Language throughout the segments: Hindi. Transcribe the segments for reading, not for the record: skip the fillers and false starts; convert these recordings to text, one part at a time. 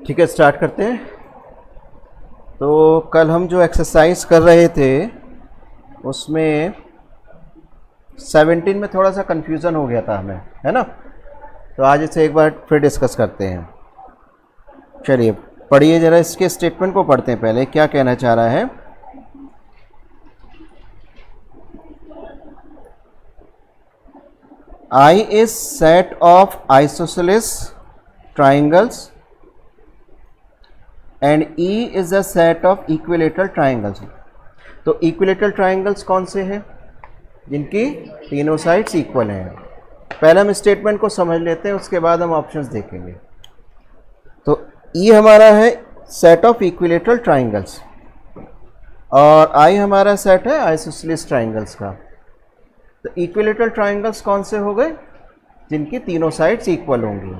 ठीक है, स्टार्ट करते हैं। तो कल हम जो एक्सरसाइज कर रहे थे उसमें 17 में थोड़ा सा कंफ्यूजन हो गया था हमें, है ना। तो आज इसे एक बार फिर डिस्कस करते हैं। चलिए पढ़िए ज़रा, इसके स्टेटमेंट को पढ़ते हैं। पहले क्या कहना चाह रहा है। I is set of isosceles triangles and E is a set of equilateral triangles। तो equilateral triangles कौन से हैं? जिनकी तीनों साइड्स इक्वल हैं। पहले हम स्टेटमेंट को समझ लेते हैं, उसके बाद हम ऑप्शंस देखेंगे। तो E हमारा है सेट ऑफ इक्विलेटरल ट्राइंगल्स और I हमारा सेट है आइसोसेलेस ट्राइंगल्स का। तो इक्विलेटरल ट्राइंगल्स कौन से हो गए? जिनकी तीनों साइड्स इक्वल होंगी।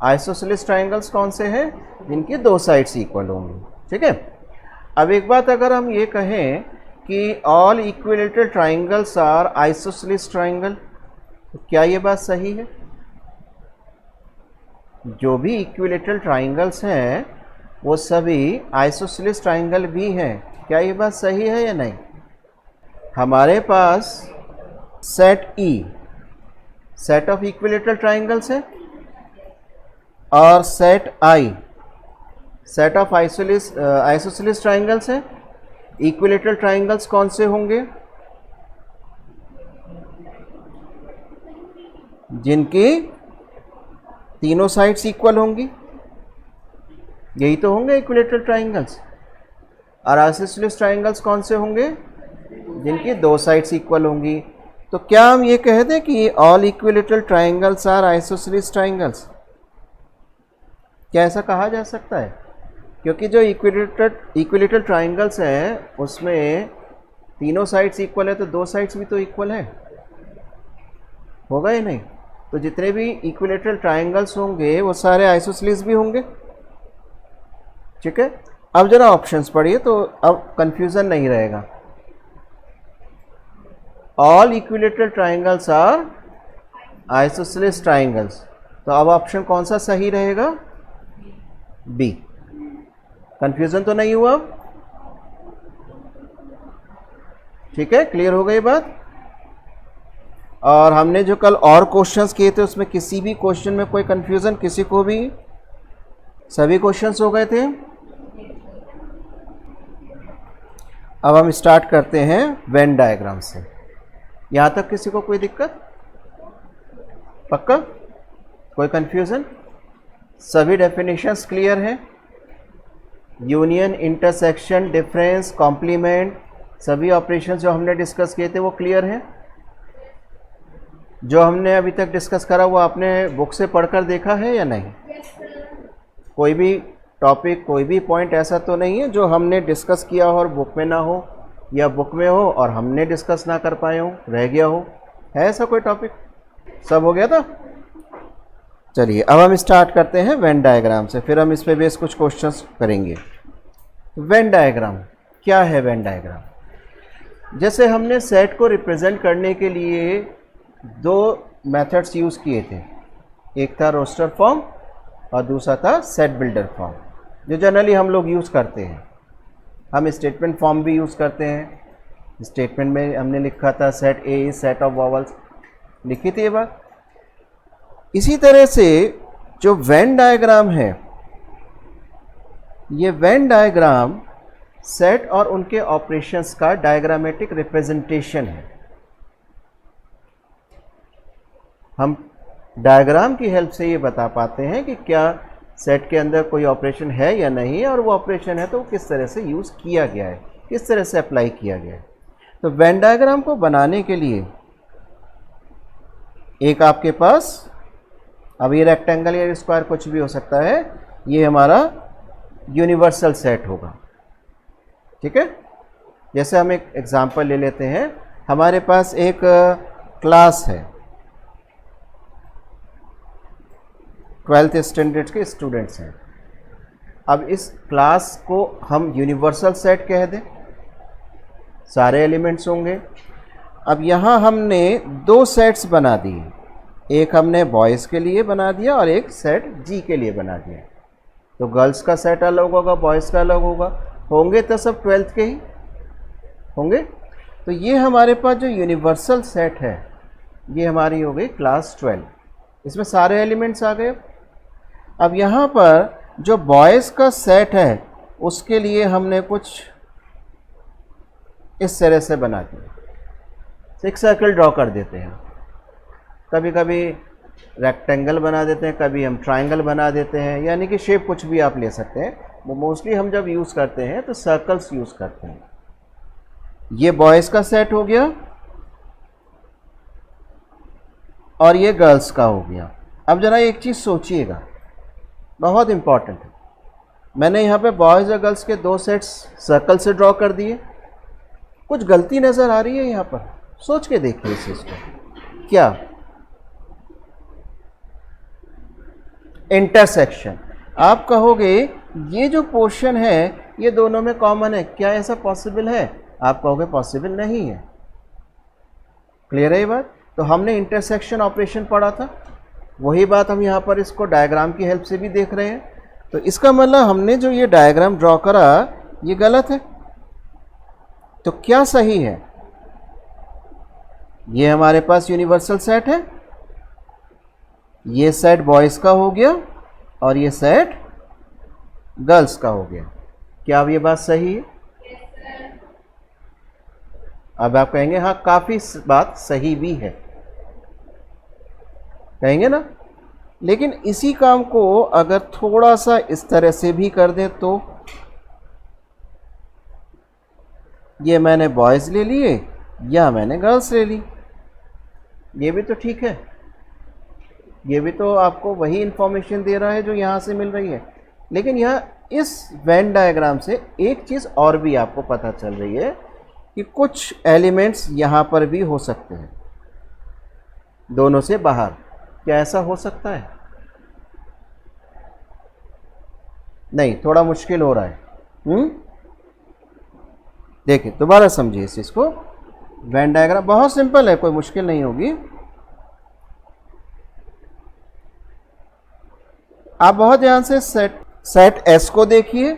आइसोसेलेस ट्राइंगल्स कौन से हैं? जिनकी दो साइड्स इक्वल होंगी। ठीक है। अब एक बात अगर हम ये कहें कि all equilateral triangles are isosceles triangle, तो क्या ये बात सही है? जो भी इक्विलेटरल ट्राइंगल्स हैं वो सभी आइसोसेलेस ट्राइंगल भी हैं। क्या ये बात सही है या नहीं? हमारे पास set E set of equilateral triangles है और set I set of isosceles triangles है। इक्विलेटरल ट्राइंगल्स कौन से होंगे? जिनकी तीनों साइड्स इक्वल होंगी, यही तो होंगे इक्विलेटरल ट्राइंगल्स। और आइसोसेलेस ट्राइंगल्स कौन से होंगे? जिनकी दो साइड्स इक्वल होंगी। तो क्या हम ये कह दें कि all equilateral triangles are isosceles triangles? क्या ऐसा कहा जा सकता है? क्योंकि जो इक्विलेटरल ट्राइंगल्स हैं उसमें तीनों साइड्स इक्वल है, तो दो साइड्स भी तो इक्वल है, होगा या नहीं? तो जितने भी इक्विलेटरल ट्राइंगल्स होंगे वो सारे आइसोसेलेस भी होंगे। ठीक है। अब जरा ऑप्शंस पढ़िए तो अब कंफ्यूजन नहीं रहेगा। All equilateral triangles are isosceles triangles, तो अब ऑप्शन कौन सा सही रहेगा? बी। कंफ्यूजन तो नहीं हुआ? ठीक है, क्लियर हो गई बात। और हमने जो कल और क्वेश्चंस किए थे उसमें किसी भी क्वेश्चन में कोई कंफ्यूजन किसी को भी? सभी क्वेश्चंस हो गए थे। अब हम स्टार्ट करते हैं वेन डायग्राम से। यहाँ तक किसी को कोई दिक्कत? पक्का? कोई कंफ्यूजन? सभी डेफिनेशंस क्लियर हैं? यूनियन, इंटरसेक्शन, डिफरेंस, कॉम्प्लीमेंट, सभी ऑपरेशन जो हमने डिस्कस किए थे वो क्लियर हैं? जो हमने अभी तक डिस्कस करा वो आपने बुक से पढ़कर देखा है या नहीं? कोई भी टॉपिक, कोई भी पॉइंट ऐसा तो नहीं है जो हमने डिस्कस किया हो और बुक में ना हो, या बुक में हो और हमने डिस्कस ना कर पाए हो, रह गया हो? है ऐसा कोई टॉपिक? सब हो गया था? चलिए अब हम स्टार्ट करते हैं वेन डायग्राम से, फिर हम इस पे बेस कुछ क्वेश्चंस करेंगे। वेन डायग्राम क्या है? वेन डायग्राम जैसे हमने सेट को रिप्रेजेंट करने के लिए दो मेथड्स यूज़ किए थे, एक था रोस्टर फॉर्म और दूसरा था सेट बिल्डर फॉर्म, जो जनरली हम लोग यूज़ करते हैं। हम स्टेटमेंट फॉर्म भी यूज़ करते हैं। स्टेटमेंट में हमने लिखा था set A is set of vowels, लिखी थी ये बात। इसी तरह से जो वेन डायग्राम है, ये वेन डायग्राम सेट और उनके ऑपरेशंस का डायग्रामेटिक रिप्रेजेंटेशन है। हम डायग्राम की हेल्प से ये बता पाते हैं कि क्या सेट के अंदर कोई ऑपरेशन है या नहीं, और वो ऑपरेशन है तो वो किस तरह से यूज़ किया गया है, किस तरह से अप्लाई किया गया है। तो वेन डायग्राम को बनाने के लिए एक आपके पास, अब ये रेक्टेंगल या स्क्वायर कुछ भी हो सकता है, ये हमारा यूनिवर्सल सेट होगा। ठीक है। जैसे हम एक एग्जांपल ले लेते हैं। हमारे पास एक क्लास है, 12th स्टैंडर्ड के स्टूडेंट्स हैं। अब इस क्लास को हम यूनिवर्सल सेट कह दें, सारे एलिमेंट्स होंगे। अब यहाँ हमने दो सेट्स बना दिए, एक हमने बॉयज़ के लिए बना दिया और एक सेट जी के लिए बना दिया। तो गर्ल्स का सेट अलग होगा, बॉयज़ का अलग होगा, होंगे तो सब 12th के ही होंगे। तो ये हमारे पास जो यूनिवर्सल सेट है ये हमारी हो गई क्लास 12, इसमें सारे एलिमेंट्स आ गए। अब यहाँ पर जो बॉयज़ का सेट है उसके लिए हमने कुछ इस तरह से बना दिया, एक सर्कल ड्रॉ कर देते हैं, कभी कभी रेक्टेंगल बना देते हैं, कभी हम ट्रायंगल बना देते हैं, यानी कि शेप कुछ भी आप ले सकते हैं। वो मोस्टली हम जब यूज़ करते हैं तो सर्कल्स यूज़ करते हैं। ये बॉयज़ का सेट हो गया और ये गर्ल्स का हो गया। अब ज़रा एक चीज़ सोचिएगा, बहुत इम्पॉर्टेंट है। मैंने यहाँ पे बॉयज़ और गर्ल्स के दो सेट्स सर्कल से ड्रॉ कर दिए, कुछ गलती नज़र आ रही है यहाँ पर, सोच के देखिए इस चीज़ को। क्या? इंटरसेक्शन। आप कहोगे ये जो पोर्शन है ये दोनों में कॉमन है, क्या ऐसा पॉसिबल है? आप कहोगे पॉसिबल नहीं है। क्लियर है ये बात? तो हमने इंटरसेक्शन ऑपरेशन पढ़ा था, वही बात हम यहाँ पर इसको डायग्राम की हेल्प से भी देख रहे हैं। तो इसका मतलब हमने जो ये डायग्राम ड्रॉ करा ये गलत है। तो क्या सही है? ये हमारे पास यूनिवर्सल सेट है, ये सेट बॉयज़ का हो गया और ये सेट गर्ल्स का हो गया। क्या अब ये बात सही है? अब आप कहेंगे हाँ काफ़ी बात सही भी है, कहेंगे ना। लेकिन इसी काम को अगर थोड़ा सा इस तरह से भी कर दें तो ये मैंने बॉयज़ ले लिए या मैंने गर्ल्स ले ली, ये भी तो ठीक है, ये भी तो आपको वही इंफॉर्मेशन दे रहा है जो यहाँ से मिल रही है। लेकिन यहाँ इस वेन डायग्राम से एक चीज़ और भी आपको पता चल रही है कि कुछ एलिमेंट्स यहाँ पर भी हो सकते हैं दोनों से बाहर। क्या ऐसा हो सकता है? नहीं, थोड़ा मुश्किल हो रहा है। देखिए दोबारा समझिए इस चीज़ को। वेन डायग्राम बहुत सिंपल है, कोई मुश्किल नहीं होगी। आप बहुत ध्यान से सेट एस को देखिए,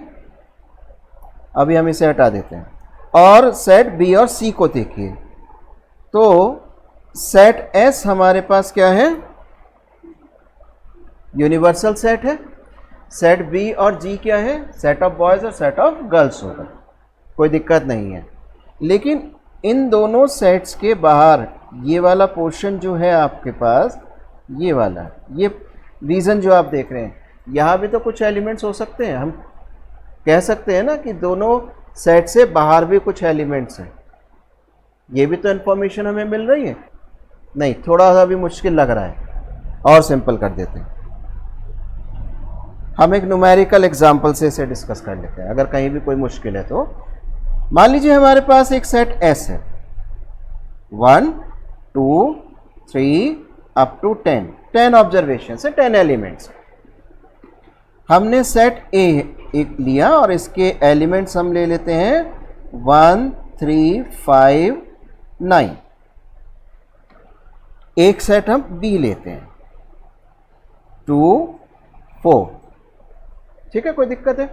अभी हम इसे हटा देते हैं, और सेट बी और सी को देखिए। तो सेट एस हमारे पास क्या है? यूनिवर्सल सेट है। सेट बी और जी क्या है? सेट ऑफ बॉयज़ और सेट ऑफ गर्ल्स होगा, कोई दिक्कत नहीं है। लेकिन इन दोनों सेट्स के बाहर ये वाला पोर्शन जो है आपके पास, ये वाला, ये रीज़न जो आप देख रहे हैं, यहाँ भी तो कुछ एलिमेंट्स हो सकते हैं। हम कह सकते हैं ना कि दोनों सेट से बाहर भी कुछ एलिमेंट्स हैं, ये भी तो इन्फॉर्मेशन हमें मिल रही है। नहीं, थोड़ा सा भी मुश्किल लग रहा है, और सिंपल कर देते हैं। हम एक न्यूमेरिकल एग्जाम्पल से इसे डिस्कस कर लेते हैं, अगर कहीं भी कोई मुश्किल है तो। मान लीजिए हमारे पास एक सेट एस है, 1 2 3 अप टू 10 ऑब्जर्वेशन से 10 एलिमेंट्स। हमने सेट ए एक लिया और इसके एलिमेंट्स हम ले लेते हैं 1 3 5 9। एक सेट हम बी लेते हैं 2 4। ठीक है, कोई दिक्कत है?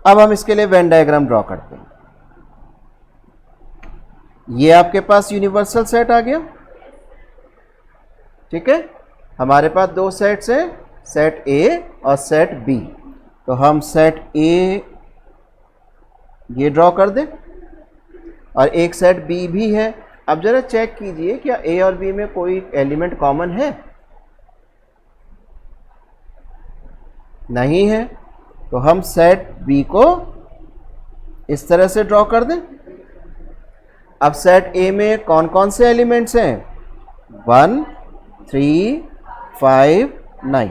अब हम इसके लिए वेन डायग्राम ड्रॉ करते हैं। ये आपके पास यूनिवर्सल सेट आ गया। ठीक है, हमारे पास दो सेट्स हैं, सेट ए और सेट बी। तो हम सेट ए ये ड्रॉ कर दें और एक सेट बी भी है। अब जरा चेक कीजिए क्या ए और बी में कोई एलिमेंट कॉमन है? नहीं है। तो हम सेट बी को इस तरह से ड्रॉ कर दें। अब सेट ए में कौन कौन से एलिमेंट्स हैं? 1 3 5 9।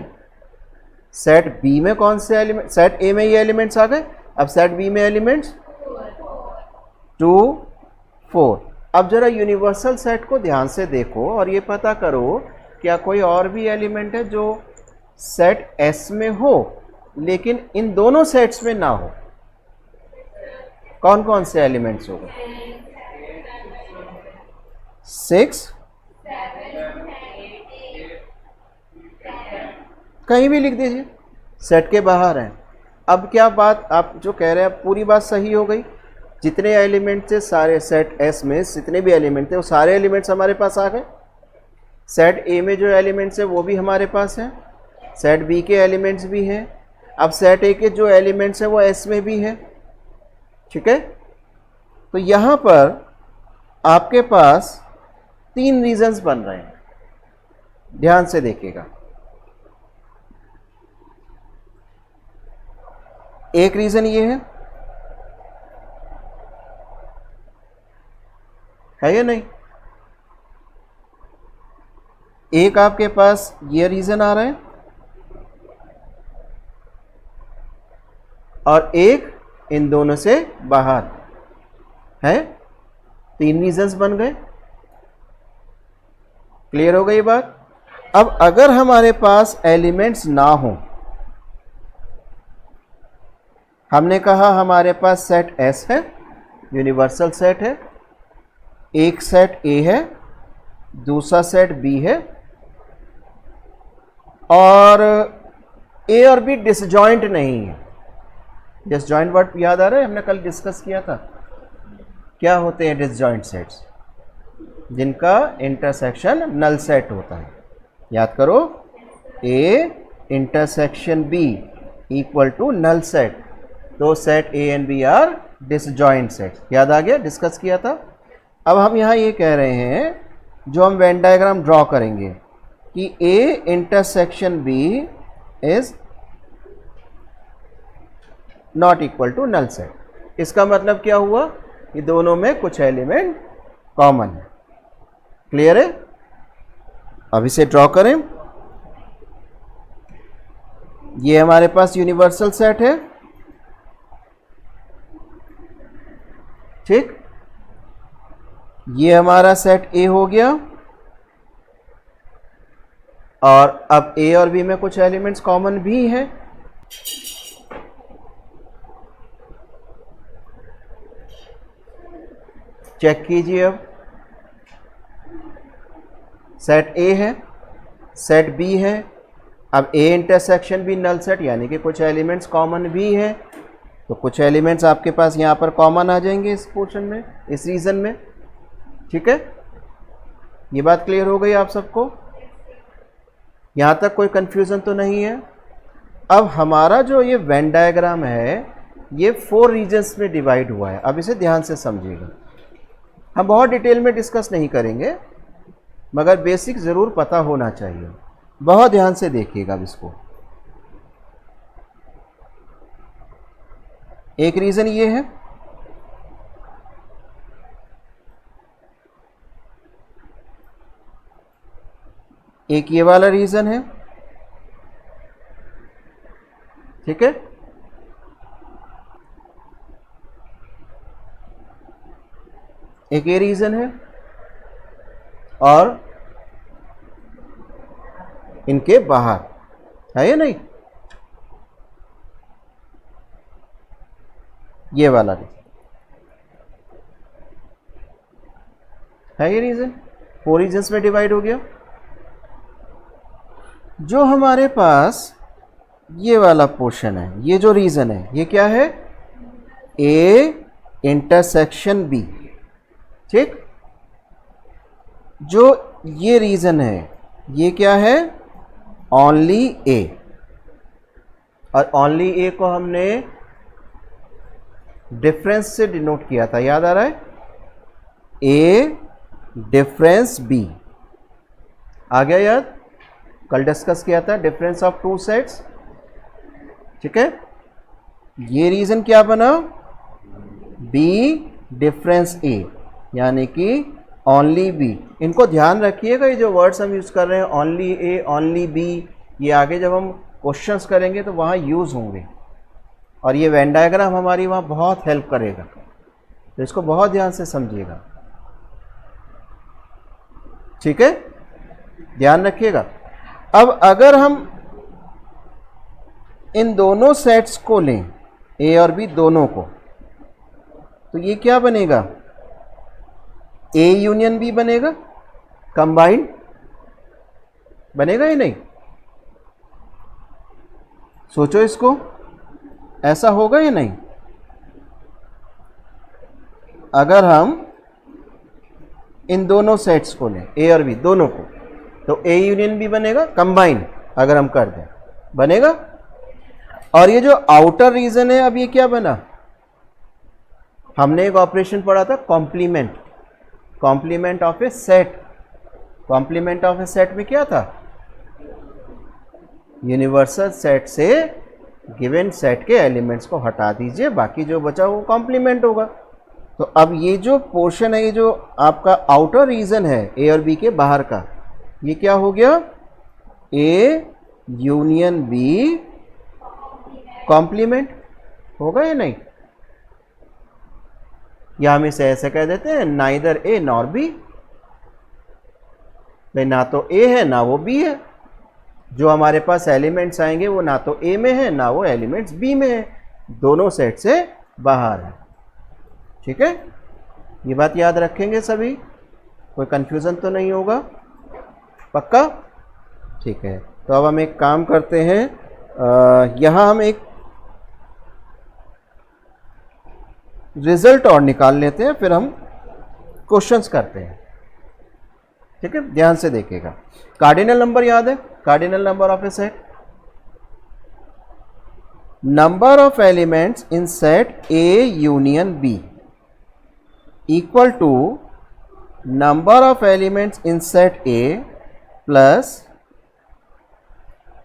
सेट बी में कौन से एलिमेंट? सेट ए में ये एलिमेंट्स आ गए। अब सेट बी में एलिमेंट्स 2 4। अब जरा यूनिवर्सल सेट को ध्यान से देखो और ये पता करो क्या कोई और भी एलिमेंट है जो सेट एस में हो लेकिन इन दोनों सेट्स में ना हो। कौन कौन से एलिमेंट्स होंगे? 6, कहीं भी लिख दीजिए, सेट के बाहर हैं। अब क्या बात आप जो कह रहे हैं पूरी बात सही हो गई, जितने एलिमेंट थे सारे सेट एस में जितने भी एलिमेंट थे वो सारे एलिमेंट्स हमारे पास आ गए। सेट ए में जो एलिमेंट्स हैं वो भी हमारे पास हैं, सेट बी के एलिमेंट्स भी हैं। अब सेट ए के जो एलिमेंट्स हैं वो एस में भी है, ठीक है। तो यहाँ पर आपके पास 3 रीजन्स बन रहे हैं, ध्यान से देखिएगा। एक रीजन ये है या नहीं? एक आपके पास ये रीजन आ रहा है और एक इन दोनों से बाहर है। 3 रीजन्स बन गए। क्लियर हो गई बात? अब अगर हमारे पास एलिमेंट्स ना हो, हमने कहा हमारे पास सेट एस है, यूनिवर्सल सेट है, एक सेट ए है, दूसरा सेट बी है, और ए और बी डिसजॉइंट नहीं है। डिसजॉइंट वर्ड याद आ रहा है, हमने कल डिस्कस किया था। क्या होते हैं डिसजॉइंट सेट्स? जिनका इंटरसेक्शन नल सेट होता है। याद करो, A intersection B equal to null set, तो set A and B are disjoint set. याद आ गया, डिस्कस किया था। अब हम यहाँ ये कह रहे हैं, जो हम वेन डायग्राम ड्रॉ करेंगे कि A intersection B is not equal to null set. इसका मतलब क्या हुआ? ये दोनों में कुछ एलिमेंट कॉमन है। क्लियर है? अब इसे ड्रॉ करें। ये हमारे पास यूनिवर्सल सेट है, ठीक। ये हमारा सेट ए हो गया, और अब ए और बी में कुछ एलिमेंट्स कॉमन भी हैं। चेक कीजिए। अब सेट ए है, सेट बी है, अब ए इंटरसेक्शन भी नल सेट, यानी कि कुछ एलिमेंट्स कॉमन भी है। तो कुछ एलिमेंट्स आपके पास यहाँ पर कॉमन आ जाएंगे इस पोर्शन में, इस रीजन में, ठीक है। ये बात क्लियर हो गई आप सबको? यहाँ तक कोई कंफ्यूजन तो नहीं है? अब हमारा जो ये वेन डायग्राम है ये 4 रीजन्स में डिवाइड हुआ है। अब इसे ध्यान से समझिएगा। हम बहुत डिटेल में डिस्कस नहीं करेंगे, मगर बेसिक ज़रूर पता होना चाहिए। बहुत ध्यान से देखिएगा अब इसको। एक रीज़न ये है, एक ये वाला रीज़न है, ठीक है। एक ये रीज़न है, और इनके बाहर है या नहीं? ये वाला रीजन है। ये रीजन 4 रीजन्स में डिवाइड हो गया। जो हमारे पास ये वाला पोर्शन है, ये जो रीजन है, ये क्या है? ए इंटरसेक्शन बी, ठीक। जो ये रीजन है ये क्या है? ओनली ए। और ओनली ए को हमने डिफरेंस से डिनोट किया था, याद आ रहा है? ए डिफरेंस बी आ गया याद? कल डिस्कस किया था डिफरेंस ऑफ 2 सेट्स, ठीक है। ये रीजन क्या बना? बी डिफरेंस ए, यानी कि ओनली बी। इनको ध्यान रखिएगा, ये जो वर्ड्स हम यूज़ कर रहे हैं ओनली ए, ओनली बी, ये आगे जब हम क्वेश्चंस करेंगे तो वहाँ यूज़ होंगे, और ये वेन डायग्राम हमारी वहाँ बहुत हेल्प करेगा। तो इसको बहुत ध्यान से समझिएगा, ठीक है। ध्यान रखिएगा। अब अगर हम इन दोनों सेट्स को लें, ए और बी दोनों को, तो ये क्या बनेगा? ए यूनियन बी बनेगा, कंबाइंड बनेगा या नहीं? सोचो इसको, ऐसा होगा या नहीं? अगर हम इन दोनों सेट्स को लें, ए और बी दोनों को, तो ए यूनियन बी बनेगा, कंबाइन अगर हम कर दें बनेगा। और ये जो आउटर रीजन है, अब ये क्या बना? हमने एक ऑपरेशन पढ़ा था complement, complement of a set. Complement of a set में क्या था? यूनिवर्सल सेट से गिवन सेट के एलिमेंट्स को हटा दीजिए, बाकी जो बचा वो कॉम्प्लीमेंट होगा। तो अब ये जो पोर्शन है, ये जो आपका आउटर रीजन है ए और बी के बाहर का, ये क्या हो गया? ए यूनियन बी कॉम्प्लीमेंट होगा या नहीं? या हम इसे ऐसे कह देते हैं, नाइदर ए नॉर बी। भाई ना तो ए है ना वो बी है, जो हमारे पास एलिमेंट्स आएंगे वो ना तो ए में है ना वो एलिमेंट्स बी में है, दोनों सेट से बाहर है। ठीक है, ये बात याद रखेंगे सभी, कोई कंफ्यूजन तो नहीं होगा? पक्का? ठीक है, तो अब हम एक काम करते हैं, यहाँ हम एक रिजल्ट और निकाल लेते हैं, फिर हम क्वेश्चंस करते हैं। ठीक है, ध्यान से देखिएगा। कार्डिनल नंबर याद है? Cardinal number of a set, number of elements in set A union B equal to number of elements in set A plus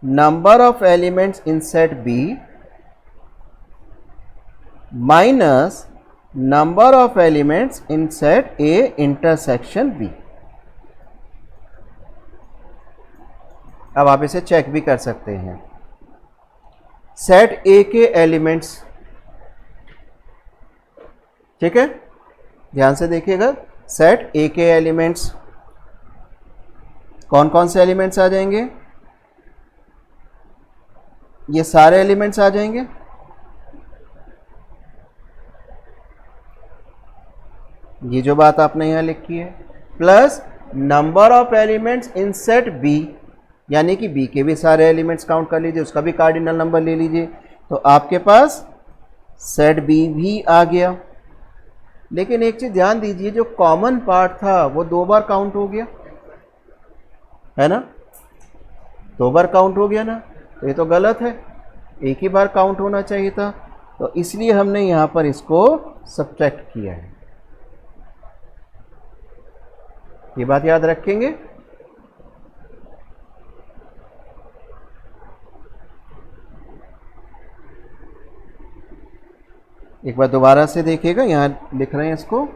number of elements in set B minus number of elements in set A intersection B. अब आप इसे चेक भी कर सकते हैं। सेट ए के एलिमेंट्स, ठीक है, ध्यान से देखिएगा, सेट ए के एलिमेंट्स कौन कौन से एलिमेंट्स आ जाएंगे? ये सारे एलिमेंट्स आ जाएंगे। ये जो बात आपने यहां लिखी है, plus number of elements in set B, यानी कि बी के भी सारे एलिमेंट्स काउंट कर लीजिए, उसका भी कार्डिनल नंबर ले लीजिए, तो आपके पास सेट बी भी आ गया। लेकिन एक चीज ध्यान दीजिए, जो कॉमन पार्ट था वो 2 बार काउंट हो गया है ना, 2 बार काउंट हो गया ना, तो ये तो गलत है, एक ही बार काउंट होना चाहिए था, तो इसलिए हमने यहां पर इसको सब्ट्रैक्ट किया है। ये बात याद रखेंगे। एक बार दोबारा से देखिएगा, यहां लिख रहे हैं इसको,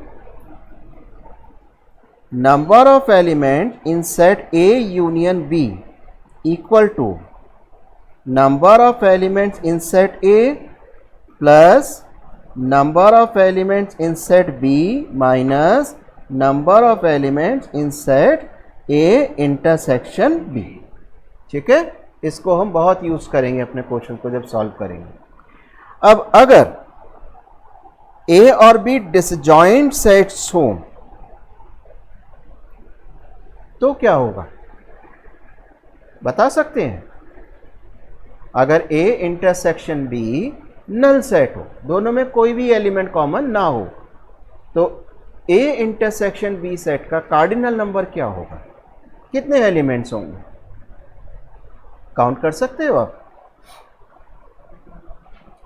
number of element in set A union B equal to number of elements in set A plus number of elements in set B minus number of elements in set A intersection B. ठीक है, इसको हम बहुत यूज करेंगे अपने क्वेश्चन को जब सॉल्व करेंगे। अब अगर ए और बी डिसजॉइंट सेट्स हों तो क्या होगा, बता सकते हैं? अगर A intersection B null set हो, दोनों में कोई भी एलिमेंट कॉमन ना हो, तो ए इंटरसेक्शन बी सेट का कार्डिनल नंबर क्या होगा? कितने एलिमेंट्स होंगे? काउंट कर सकते हो आप?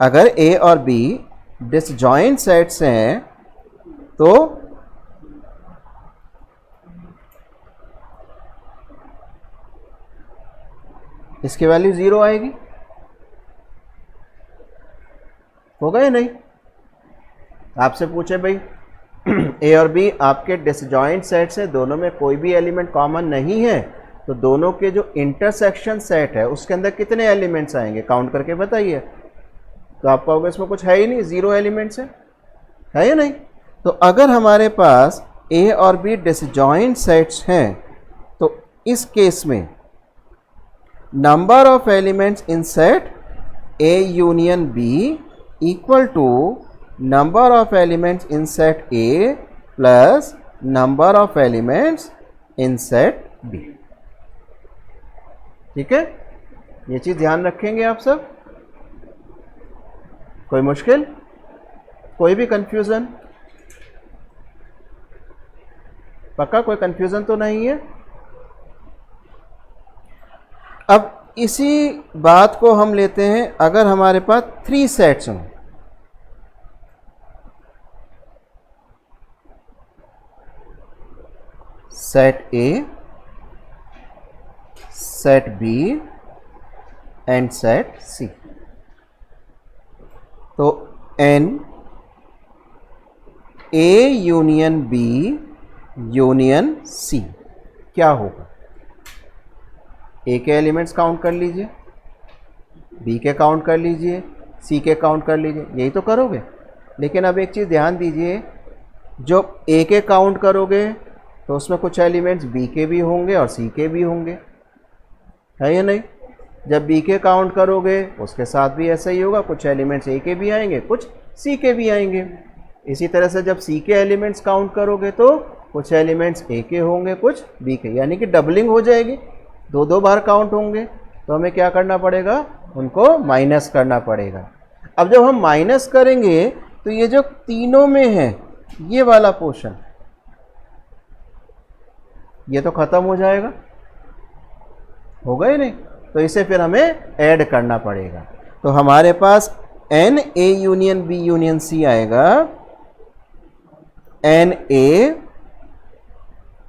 अगर ए और बी डिसजॉइंट सेट्स हैं तो इसकी वैल्यू 0 आएगी, होगा या नहीं? आपसे पूछे भाई ए और बी आपके डिसजॉइंट सेट्स हैं, दोनों में कोई भी एलिमेंट कॉमन नहीं है, तो दोनों के जो इंटरसेक्शन सेट है उसके अंदर कितने एलिमेंट्स आएंगे? काउंट करके बताइए। तो आप कहोगे इसमें कुछ है ही नहीं, 0 एलिमेंट्स है या नहीं? तो अगर हमारे पास ए और बी डिसजॉइंट सेट्स हैं तो इस केस में number of elements in set A union B equal to number of elements in set A plus number of elements in set B. ठीक है, ये चीज ध्यान रखेंगे आप सब। कोई मुश्किल, कोई भी कंफ्यूजन? पक्का कोई कंफ्यूजन तो नहीं है? अब इसी बात को हम लेते हैं, अगर हमारे पास 3 सेट्स हों, set A, set B and set C, तो n A union B union C क्या होगा? ए के एलिमेंट्स काउंट कर लीजिए, बी के काउंट कर लीजिए, सी के काउंट कर लीजिए, यही तो करोगे। लेकिन अब एक चीज़ ध्यान दीजिए, जो ए के काउंट करोगे तो उसमें कुछ एलिमेंट्स बी के भी होंगे और सी के भी होंगे, है या नहीं? जब बी के काउंट करोगे उसके साथ भी ऐसा ही होगा, कुछ एलिमेंट्स ए के भी आएंगे, कुछ सी के भी आएंगे। इसी तरह से जब सी के एलिमेंट्स काउंट करोगे तो कुछ एलिमेंट्स ए के होंगे, कुछ बी के, यानी कि डबलिंग हो जाएगी, 2 बार काउंट होंगे। तो हमें क्या करना पड़ेगा? उनको माइनस करना पड़ेगा। अब जब हम माइनस करेंगे तो ये जो तीनों में है ये वाला पोर्शन, ये तो खत्म हो जाएगा, होगा ही नहीं, तो इसे फिर हमें ऐड करना पड़ेगा। तो हमारे पास n A union B union C आएगा, n A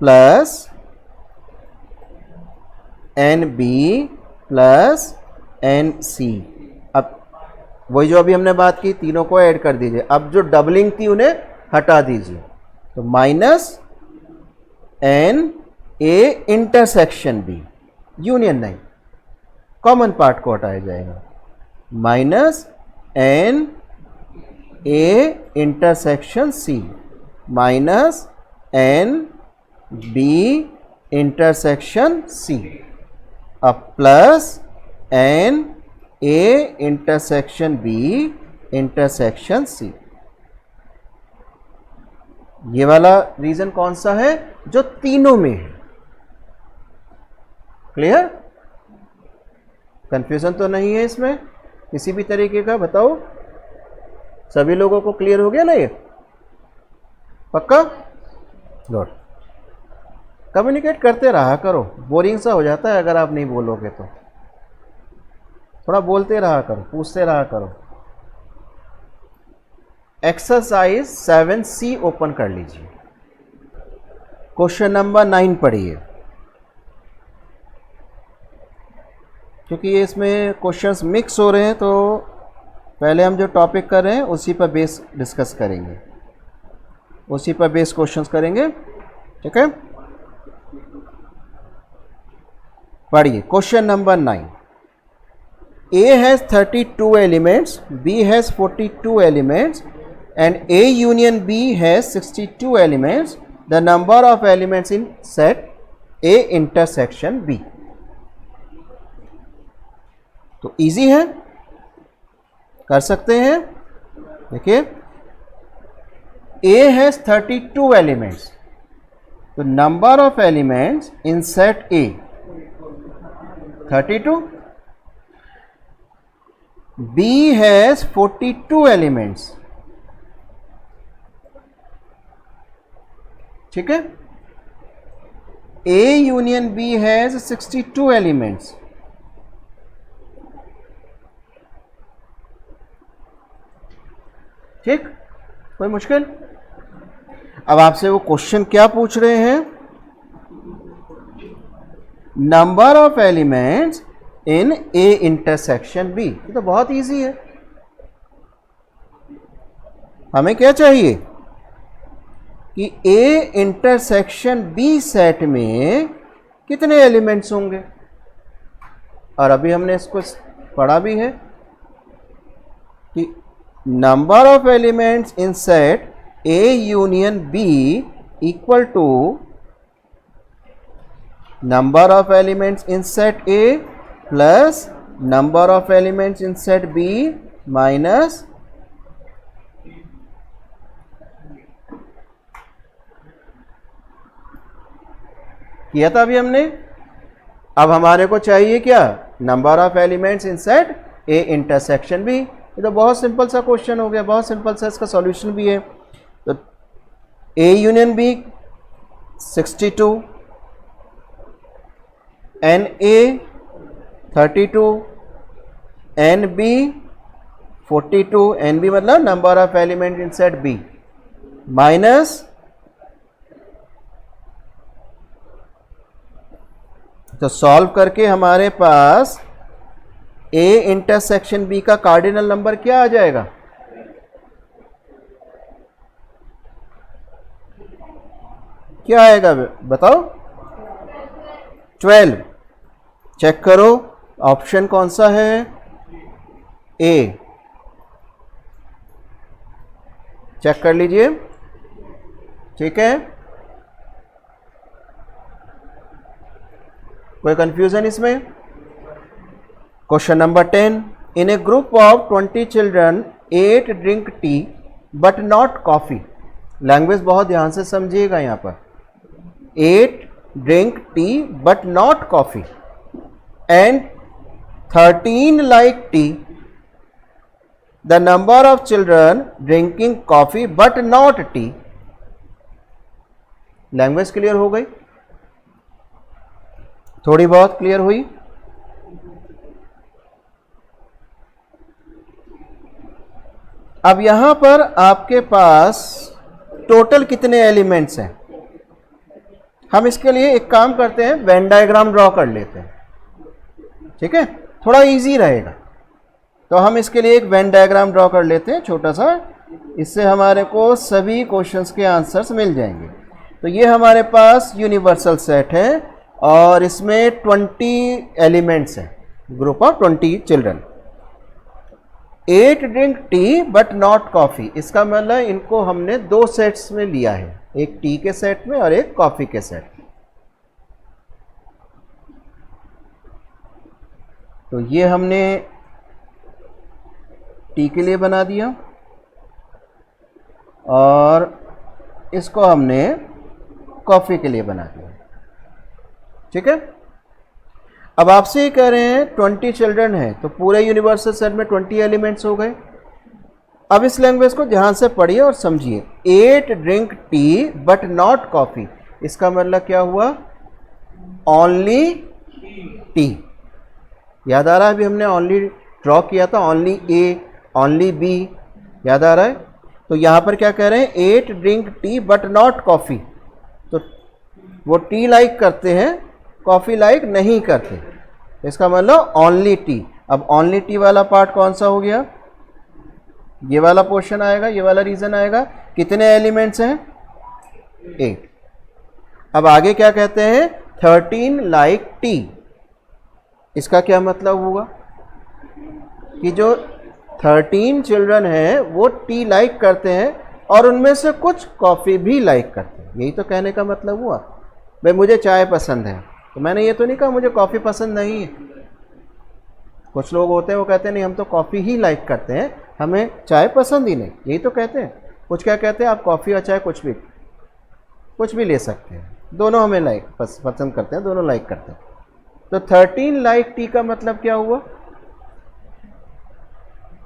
plus n B plus n C. अब वही जो अभी हमने बात की, तीनों को ऐड कर दीजिए। अब जो डबलिंग थी उन्हें हटा दीजिए, तो minus n A intersection B union नहीं, कॉमन पार्ट को हटाया जाएगा, minus n A intersection C minus n B intersection C, अब plus n A intersection B intersection C. ये वाला रीजन कौन सा है? जो तीनों में है। क्लियर? कंफ्यूजन तो नहीं है इसमें किसी भी तरीके का? बताओ, सभी लोगों को क्लियर हो गया ना ये? पक्का? गुड। कम्युनिकेट करते रहा करो, बोरिंग सा हो जाता है अगर आप नहीं बोलोगे तो। थोड़ा बोलते रहा करो, पूछते रहा करो। एक्सरसाइज 7C ओपन कर लीजिए, क्वेश्चन नंबर 9 पढ़िए, क्योंकि ये इसमें क्वेश्चंस मिक्स हो रहे हैं, तो पहले हम जो टॉपिक कर रहे हैं उसी पर बेस डिस्कस करेंगे, उसी पर बेस क्वेश्चंस करेंगे। ठीक है, पढ़िए question number 9। A has 32 elements, B has 42 elements and A union B has 62 elements. The number of elements in set A intersection B. तो इजी है, कर सकते हैं। देखिए, A has 32 elements, तो number of elements in set A 32, B has 42 elements, ठीक है। A union B has 62 elements, ठीक, कोई मुश्किल? अब आपसे वो क्वेश्चन क्या पूछ रहे हैं? Number of elements in A intersection B. ये तो बहुत इजी है। हमें क्या चाहिए कि ए इंटरसेक्शन बी सेट में कितने एलिमेंट्स होंगे, और अभी हमने इसको पढ़ा भी है कि number of elements in set A union B equal to number of elements in set A plus number of elements in set B minus था अभी हमने। अब हमारे को चाहिए क्या? Number of elements in set A intersection B. ये तो बहुत सिंपल सा क्वेश्चन हो गया, बहुत सिंपल सा, इसका सॉल्यूशन भी है। तो A union B 62, n A 32, n B 42, n B मतलब number of element in set B, minus, तो सॉल्व करके हमारे पास ए इंटरसेक्शन बी का कार्डिनल नंबर क्या आ जाएगा? क्या आएगा बताओ? 12। चेक करो ऑप्शन कौन सा है? ए। चेक कर लीजिए, ठीक है। कोई कंफ्यूजन इसमें? Question number 10, in A group of 20 children 8 drink tea but not coffee. Language बहुत ध्यान से समझिएगा यहां पर। 8 drink tea but not coffee and 13 like T. The number of children drinking coffee but not T. Language clear हो गई? थोड़ी बहुत क्लियर हुई? अब यहां पर आपके पास टोटल कितने एलिमेंट्स हैं? हम इसके लिए एक काम करते हैं, वेन डायग्राम ड्रॉ कर लेते हैं, ठीक है, थोड़ा इजी रहेगा। तो हम इसके लिए एक वेन डायग्राम ड्रॉ कर लेते हैं छोटा सा, इससे हमारे को सभी क्वेश्चंस के आंसर्स मिल जाएंगे। तो ये हमारे पास यूनिवर्सल सेट है और इसमें 20 एलिमेंट्स हैं, group of 20 children. 8 drink tea but not coffee, इसका मतलब इनको हमने 2 सेट्स में लिया है, एक टी के सेट में और एक कॉफी के सेट में। तो ये हमने टी के लिए बना दिया और इसको हमने कॉफी के लिए बना दिया, ठीक है। अब आपसे ये कह रहे हैं 20 चिल्ड्रन है, तो पूरे यूनिवर्सल सेट में 20 एलिमेंट्स हो गए। अब इस लैंग्वेज को ध्यान से पढ़िए और समझिए। 8 drink tea but not coffee, इसका मतलब क्या हुआ? Only T. याद आ रहा है? अभी हमने ओनली ड्रॉ किया था, ओनली ए, ओनली बी, याद आ रहा है? तो यहां पर क्या कह रहे हैं? 8 drink tea but not coffee. तो वो टी लाइक करते हैं, कॉफी लाइक नहीं करते, इसका मतलब ओनली टी। अब ओनली टी वाला पार्ट कौन सा हो गया? ये वाला पोर्शन आएगा, ये वाला रीजन आएगा। कितने एलिमेंट्स हैं? 8। अब आगे क्या कहते हैं? 13 लाइक टी। इसका क्या मतलब हुआ कि जो 13 चिल्ड्रन हैं वो टी लाइक करते हैं और उनमें से कुछ कॉफ़ी भी लाइक करते हैं। यही तो कहने का मतलब हुआ। भाई मुझे चाय पसंद है, तो मैंने ये तो नहीं कहा मुझे कॉफ़ी पसंद नहीं है। कुछ लोग होते हैं वो कहते हैं नहीं हम तो कॉफ़ी ही लाइक करते हैं, हमें चाय पसंद ही नहीं, यही तो कहते हैं। कुछ क्या कहते हैं? आप कॉफ़ी और चाय कुछ भी ले सकते हैं, दोनों हमें लाइक पसंद करते हैं, दोनों लाइक करते हैं। तो 13 लाइक टी का मतलब क्या हुआ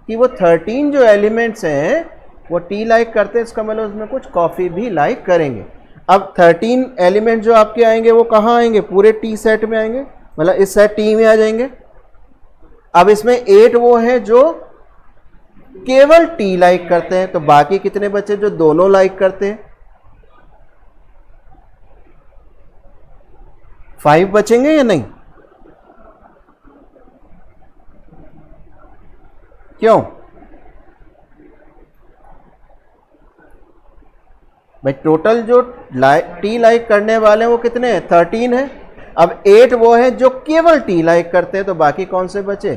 कि वो 13 जो एलिमेंट्स हैं वो टी लाइक करते हैं, इसका मतलब उसमें कुछ कॉफ़ी भी लाइक करेंगे। अब 13 एलिमेंट जो आपके आएंगे वो कहाँ आएंगे? पूरे टी सेट में आएंगे, मतलब इस सेट टी में आ जाएंगे। अब इसमें 8 वो हैं जो केवल टी लाइक करते हैं, तो बाकी कितने बचे जो दोनों लाइक करते हैं? 5 बचेंगे या नहीं? क्यों भाई? टोटल जो टी लाइक करने वाले हैं वो कितने हैं? 13 है। अब 8 वो हैं जो केवल टी लाइक करते हैं, तो बाकी कौन से बचे?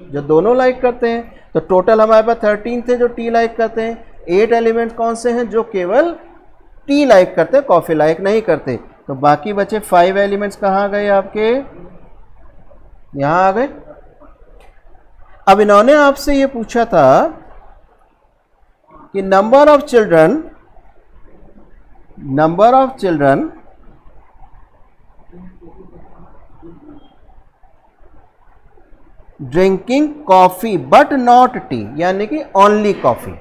जो दोनों लाइक करते हैं। तो टोटल हमारे पास 13 थे जो टी लाइक करते हैं। 8 एलिमेंट कौन से हैं जो केवल टी लाइक करते हैं, कॉफी लाइक नहीं करते। तो बाकी बचे 5 एलिमेंट्स कहाँ गए आपके? यहां आ गए। अब इन्होंने आपसे ये पूछा था कि number of children drinking coffee but not T, यानी कि ओनली कॉफी।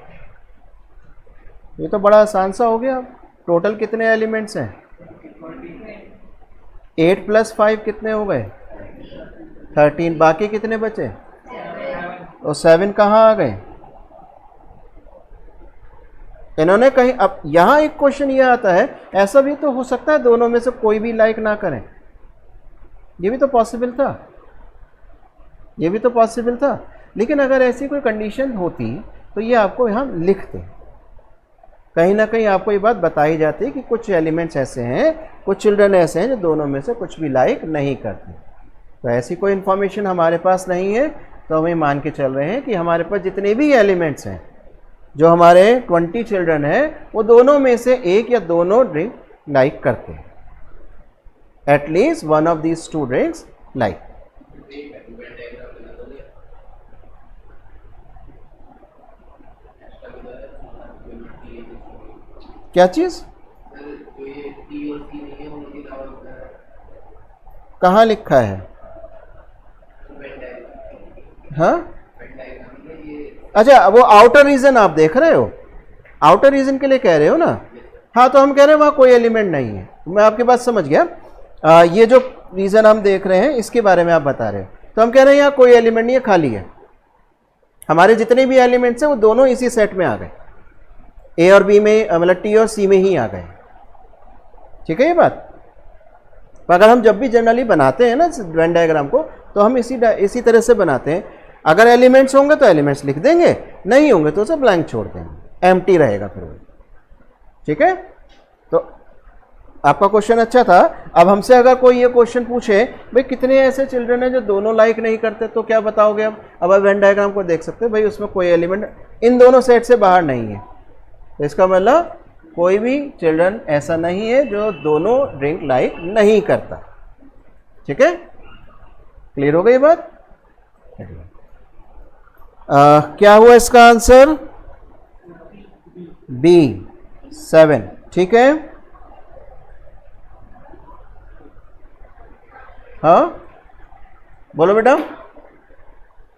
ये तो बड़ा आसान सा हो गया। टोटल कितने एलिमेंट्स हैं? 8 + 5 कितने हो गए? 13। बाकी कितने बचे? और 7 कहाँ आ गए? इन्होंने कहीं, अब यहां एक क्वेश्चन ये आता है, ऐसा भी तो हो सकता है दोनों में से कोई भी लाइक ना करें। ये भी तो पॉसिबल था, ये भी तो पॉसिबल था। लेकिन अगर ऐसी कोई कंडीशन होती तो ये आपको यहाँ लिखते, कहीं ना कहीं आपको ये बात बताई जाती है कि कुछ एलिमेंट्स ऐसे हैं, कुछ चिल्ड्रन ऐसे हैं जो दोनों में से कुछ भी लाइक नहीं करते। तो ऐसी कोई इन्फॉर्मेशन हमारे पास नहीं है, तो हम मान के चल रहे हैं कि हमारे पास जितने भी एलिमेंट्स हैं, जो हमारे 20 चिल्ड्रन हैं, वो दोनों में से एक या दोनों ड्रिंक लाइक करते हैं। At least one of these two drinks like. क्या चीज? कहाँ लिखा है? हाँ, अच्छा, वो आउटर रीजन आप देख रहे हो, आउटर रीजन के लिए कह रहे हो ना? हाँ, तो हम कह रहे हैं वहाँ कोई एलिमेंट नहीं है। मैं आपकी बात समझ गया। ये जो रीजन हम देख रहे हैं इसके बारे में आप बता रहे हो, तो हम कह रहे हैं यहाँ कोई एलिमेंट नहीं है, खाली है। हमारे जितने भी एलिमेंट्स हैं वो दोनों इसी सेट में आ गए, ए और बी में, मतलब टी और सी में ही आ गए। ठीक है ये बात? अगर हम जब भी जनरली बनाते हैं ना वेन डायग्राम को, तो हम इसी तरह से बनाते हैं। अगर एलिमेंट्स होंगे तो एलिमेंट्स लिख देंगे, नहीं होंगे तो उसे ब्लैंक छोड़ देंगे, एम्प्टी रहेगा फिर वो। ठीक है? तो आपका क्वेश्चन अच्छा था। अब हमसे अगर कोई ये क्वेश्चन पूछे, भाई कितने ऐसे चिल्ड्रन हैं जो दोनों लाइक नहीं करते, तो क्या बताओगे? अब आप वेन डायग्राम को देख सकते हो, भाई उसमें कोई एलिमेंट इन दोनों सेट से बाहर नहीं है। तो इसका मतलब कोई भी चिल्ड्रन ऐसा नहीं है जो दोनों ड्रिंक लाइक नहीं करता। ठीक है? क्लियर हो गई बात? क्या हुआ इसका आंसर? बी 7। ठीक है? हाँ, बोलो बेटा,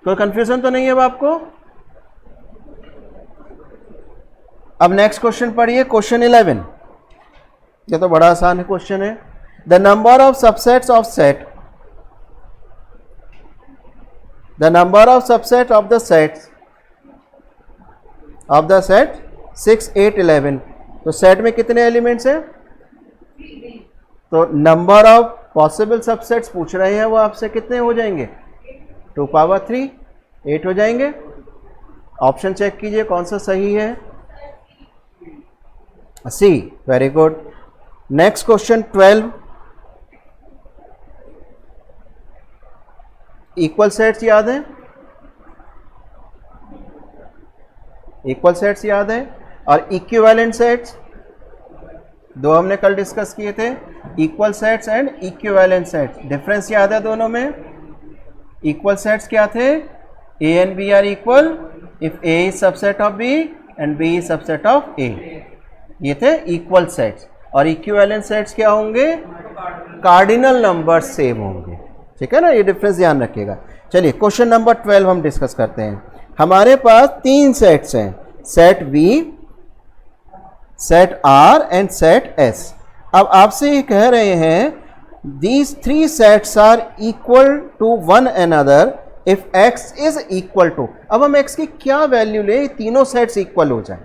कोई कंफ्यूजन तो नहीं है अब आपको? अब नेक्स्ट क्वेश्चन पढ़िए, क्वेश्चन 11। ये तो बड़ा आसान है क्वेश्चन है। The number of subsets of set, the number of subset of the sets of the set 6, 8, 11। तो सेट में कितने एलिमेंट्स हैं? तो नंबर ऑफ पॉसिबल सबसेट्स पूछ रहे हैं, वो आपसे कितने हो जाएंगे? 2 पावर 3, 8 हो जाएंगे। ऑप्शन चेक कीजिए कौन सा सही है। C, very good. Next question 12। Equal sets याद है? इक्वल सेट्स याद है? और इक्विवेलेंट सेट्स दो हमने कल डिस्कस किए थे, equal sets and equivalent sets. Difference याद है दोनों में? इक्वल सेट्स क्या थे? A and B are equal if A is subset of B and B is subset of A. ये थे इक्वल सेट्स। और इक्विवेलेंट सेट्स क्या होंगे? कार्डिनल नंबर सेम होंगे। ठीक है ना? ये डिफरेंस ध्यान रखिएगा। चलिए क्वेश्चन नंबर 12 हम डिस्कस करते हैं। हमारे पास 3 सेट्स हैं, set B, set R and set S. अब आपसे ये कह रहे हैं these 3 sets are equal to one another if x is equal to. अब हम एक्स की क्या वैल्यू लें तीनों सेट्स इक्वल हो जाए?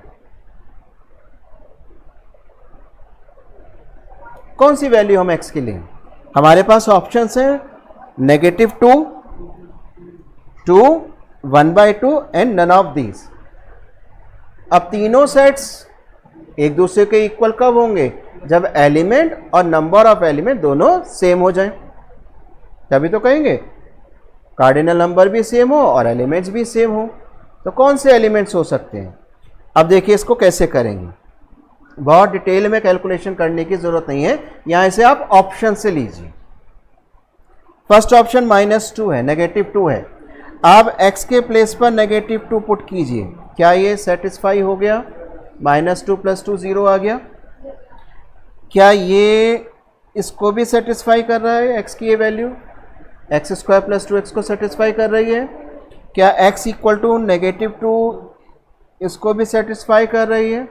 कौन सी वैल्यू हम एक्स की लें? हमारे पास ऑप्शंस हैं -2, 2, 1/2 एंड नन ऑफ दीज। अब तीनों सेट्स एक दूसरे के इक्वल कब होंगे? जब एलिमेंट और नंबर ऑफ एलिमेंट दोनों सेम हो जाएं, तभी तो कहेंगे कार्डिनल नंबर भी सेम हो और एलिमेंट्स भी सेम हो। तो कौन से एलिमेंट्स हो सकते हैं? अब देखिए इसको कैसे करेंगे, बहुत डिटेल में कैलकुलेशन करने की जरूरत नहीं है, यहां से आप ऑप्शन से लीजिए। फर्स्ट ऑप्शन -2 है, -2 है। आप x के प्लेस पर -2 पुट कीजिए, क्या ये सेटिस्फाई हो गया? -2 + 2 0 आ गया। क्या ये इसको भी सेटिस्फाई कर रहा है x की ये value? X square plus 2x को सेटिस्फाई कर रही है। क्या x इक्वल टू -2 इसको भी सेटिस्फाई कर रही है?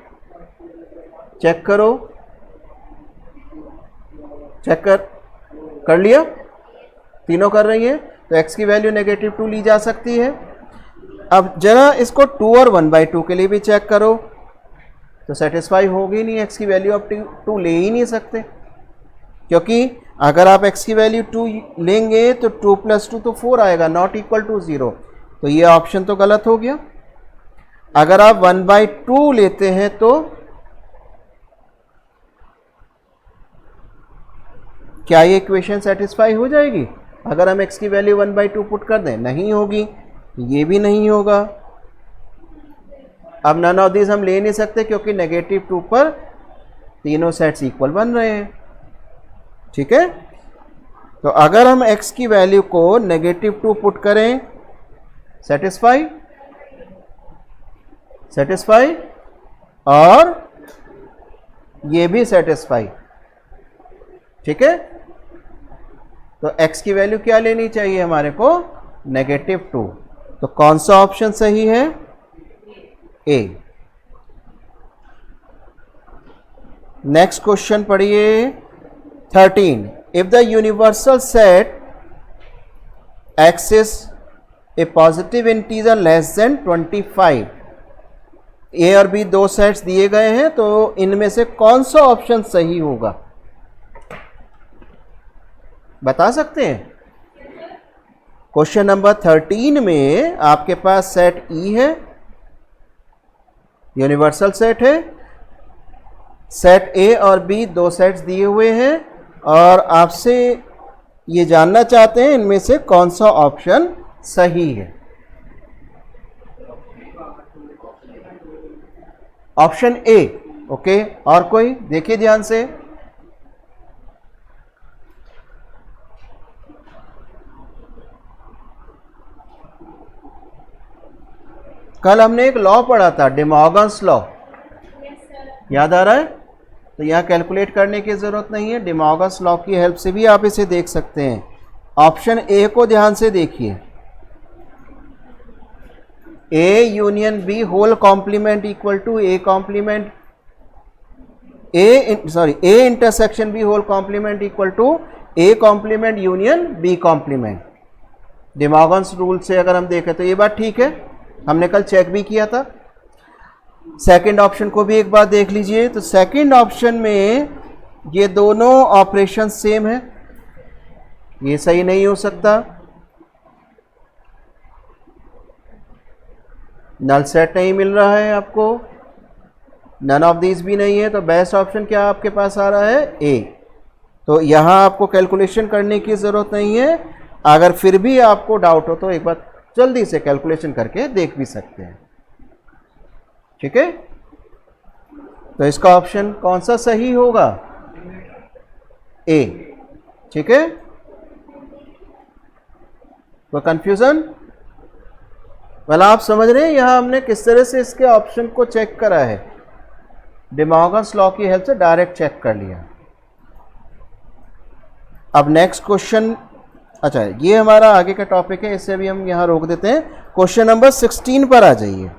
चेक करो, चेक कर लिया, तीनों कर रही है। तो x की वैल्यू -2 ली जा सकती है। अब जरा इसको 2 और 1/2 के लिए भी चेक करो, तो सेटिस्फाई होगी नहीं, x की वैल्यू आप 2 ले ही नहीं सकते, क्योंकि अगर आप x की वैल्यू 2 लेंगे तो 2 + 2 तो 4 आएगा, नॉट इक्वल टू 0। तो ये ऑप्शन तो गलत हो गया। अगर आप 1/2 लेते हैं तो क्या ये इक्वेशन सेटिस्फाई हो जाएगी? अगर हम x की वैल्यू 1/2 पुट कर दें, नहीं होगी, ये भी नहीं होगा। अब नन ऑफ दिस हम ले नहीं सकते, क्योंकि -2 पर तीनों सेट्स इक्वल बन रहे हैं। ठीक है, तो अगर हम x की वैल्यू को -2 पुट करें, सेटिस्फाई, सेटिस्फाई, और ये भी सेटिस्फाई। ठीक है, तो x की वैल्यू क्या लेनी चाहिए हमारे को? -2। तो कौन सा ऑप्शन सही है? ए। नेक्स्ट क्वेश्चन पढ़िए 13। If the universal set x is a positive integer less than 25, ए और बी दो सेट्स दिए गए हैं, तो इनमें से कौन सा ऑप्शन सही होगा? बता सकते हैं? क्वेश्चन नंबर 13 में आपके पास सेट ई है, यूनिवर्सल सेट है, सेट ए और बी दो सेट्स दिए हुए हैं, और आपसे ये जानना चाहते हैं इनमें से कौन सा ऑप्शन सही है। Option A. ओके, और कोई? देखिए ध्यान से, कल हमने एक लॉ पढ़ा था, डे मॉर्गन्स लॉ, याद आ रहा है? तो यहाँ कैलकुलेट करने की ज़रूरत नहीं है, डे मॉर्गन्स लॉ की हेल्प से भी आप इसे देख सकते हैं। ऑप्शन ए को ध्यान से देखिए, A union B whole complement equal to A complement, A intersection B whole complement equal to A complement union B complement. De Morgan's rule से अगर हम देखें तो ये बात ठीक है, हमने कल चेक भी किया था। सेकंड ऑप्शन को भी एक बार देख लीजिए, तो सेकंड ऑप्शन में ये दोनों ऑपरेशन सेम है, ये सही नहीं हो सकता। नल सेट नहीं मिल रहा है आपको, नन ऑफ दीज भी नहीं है, तो बेस्ट ऑप्शन क्या आपके पास आ रहा है? ए। तो यहाँ आपको कैलकुलेशन करने की ज़रूरत नहीं है, अगर फिर भी आपको डाउट हो तो एक बार जल्दी से कैलकुलेशन करके देख भी सकते हैं। ठीक है, तो इसका ऑप्शन कौन सा सही होगा? ए। ठीक है, तो कंफ्यूजन? वेल, आप समझ रहे हैं यहां हमने किस तरह से इसके ऑप्शन को चेक करा है, डे मॉर्गन्स लॉ की हेल्प से डायरेक्ट चेक कर लिया। अब नेक्स्ट क्वेश्चन, अच्छा ये हमारा आगे का टॉपिक है, इससे भी हम यहां रोक देते हैं। क्वेश्चन नंबर 16 पर आ जाइए।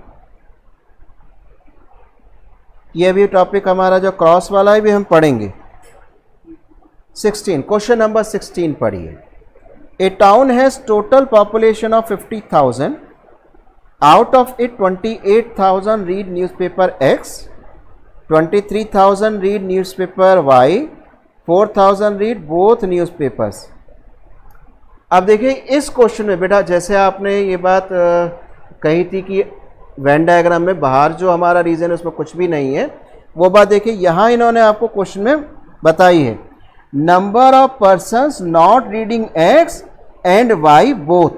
ये भी टॉपिक हमारा जो क्रॉस वाला है भी हम पढ़ेंगे। 16, क्वेश्चन नंबर 16 पढ़िए। A town has total population of 50,000, out of it 28,000 read newspaper X, 23,000 read newspaper Y, 4,000 read both newspapers. अब देखिए इस क्वेश्चन में बेटा, जैसे आपने ये बात कही थी कि वेन डायग्राम में बाहर जो हमारा रीजन है उसमें कुछ भी नहीं है, वो बात देखिए यहाँ इन्होंने आपको क्वेश्चन में बताई है, number of persons not reading X and Y both,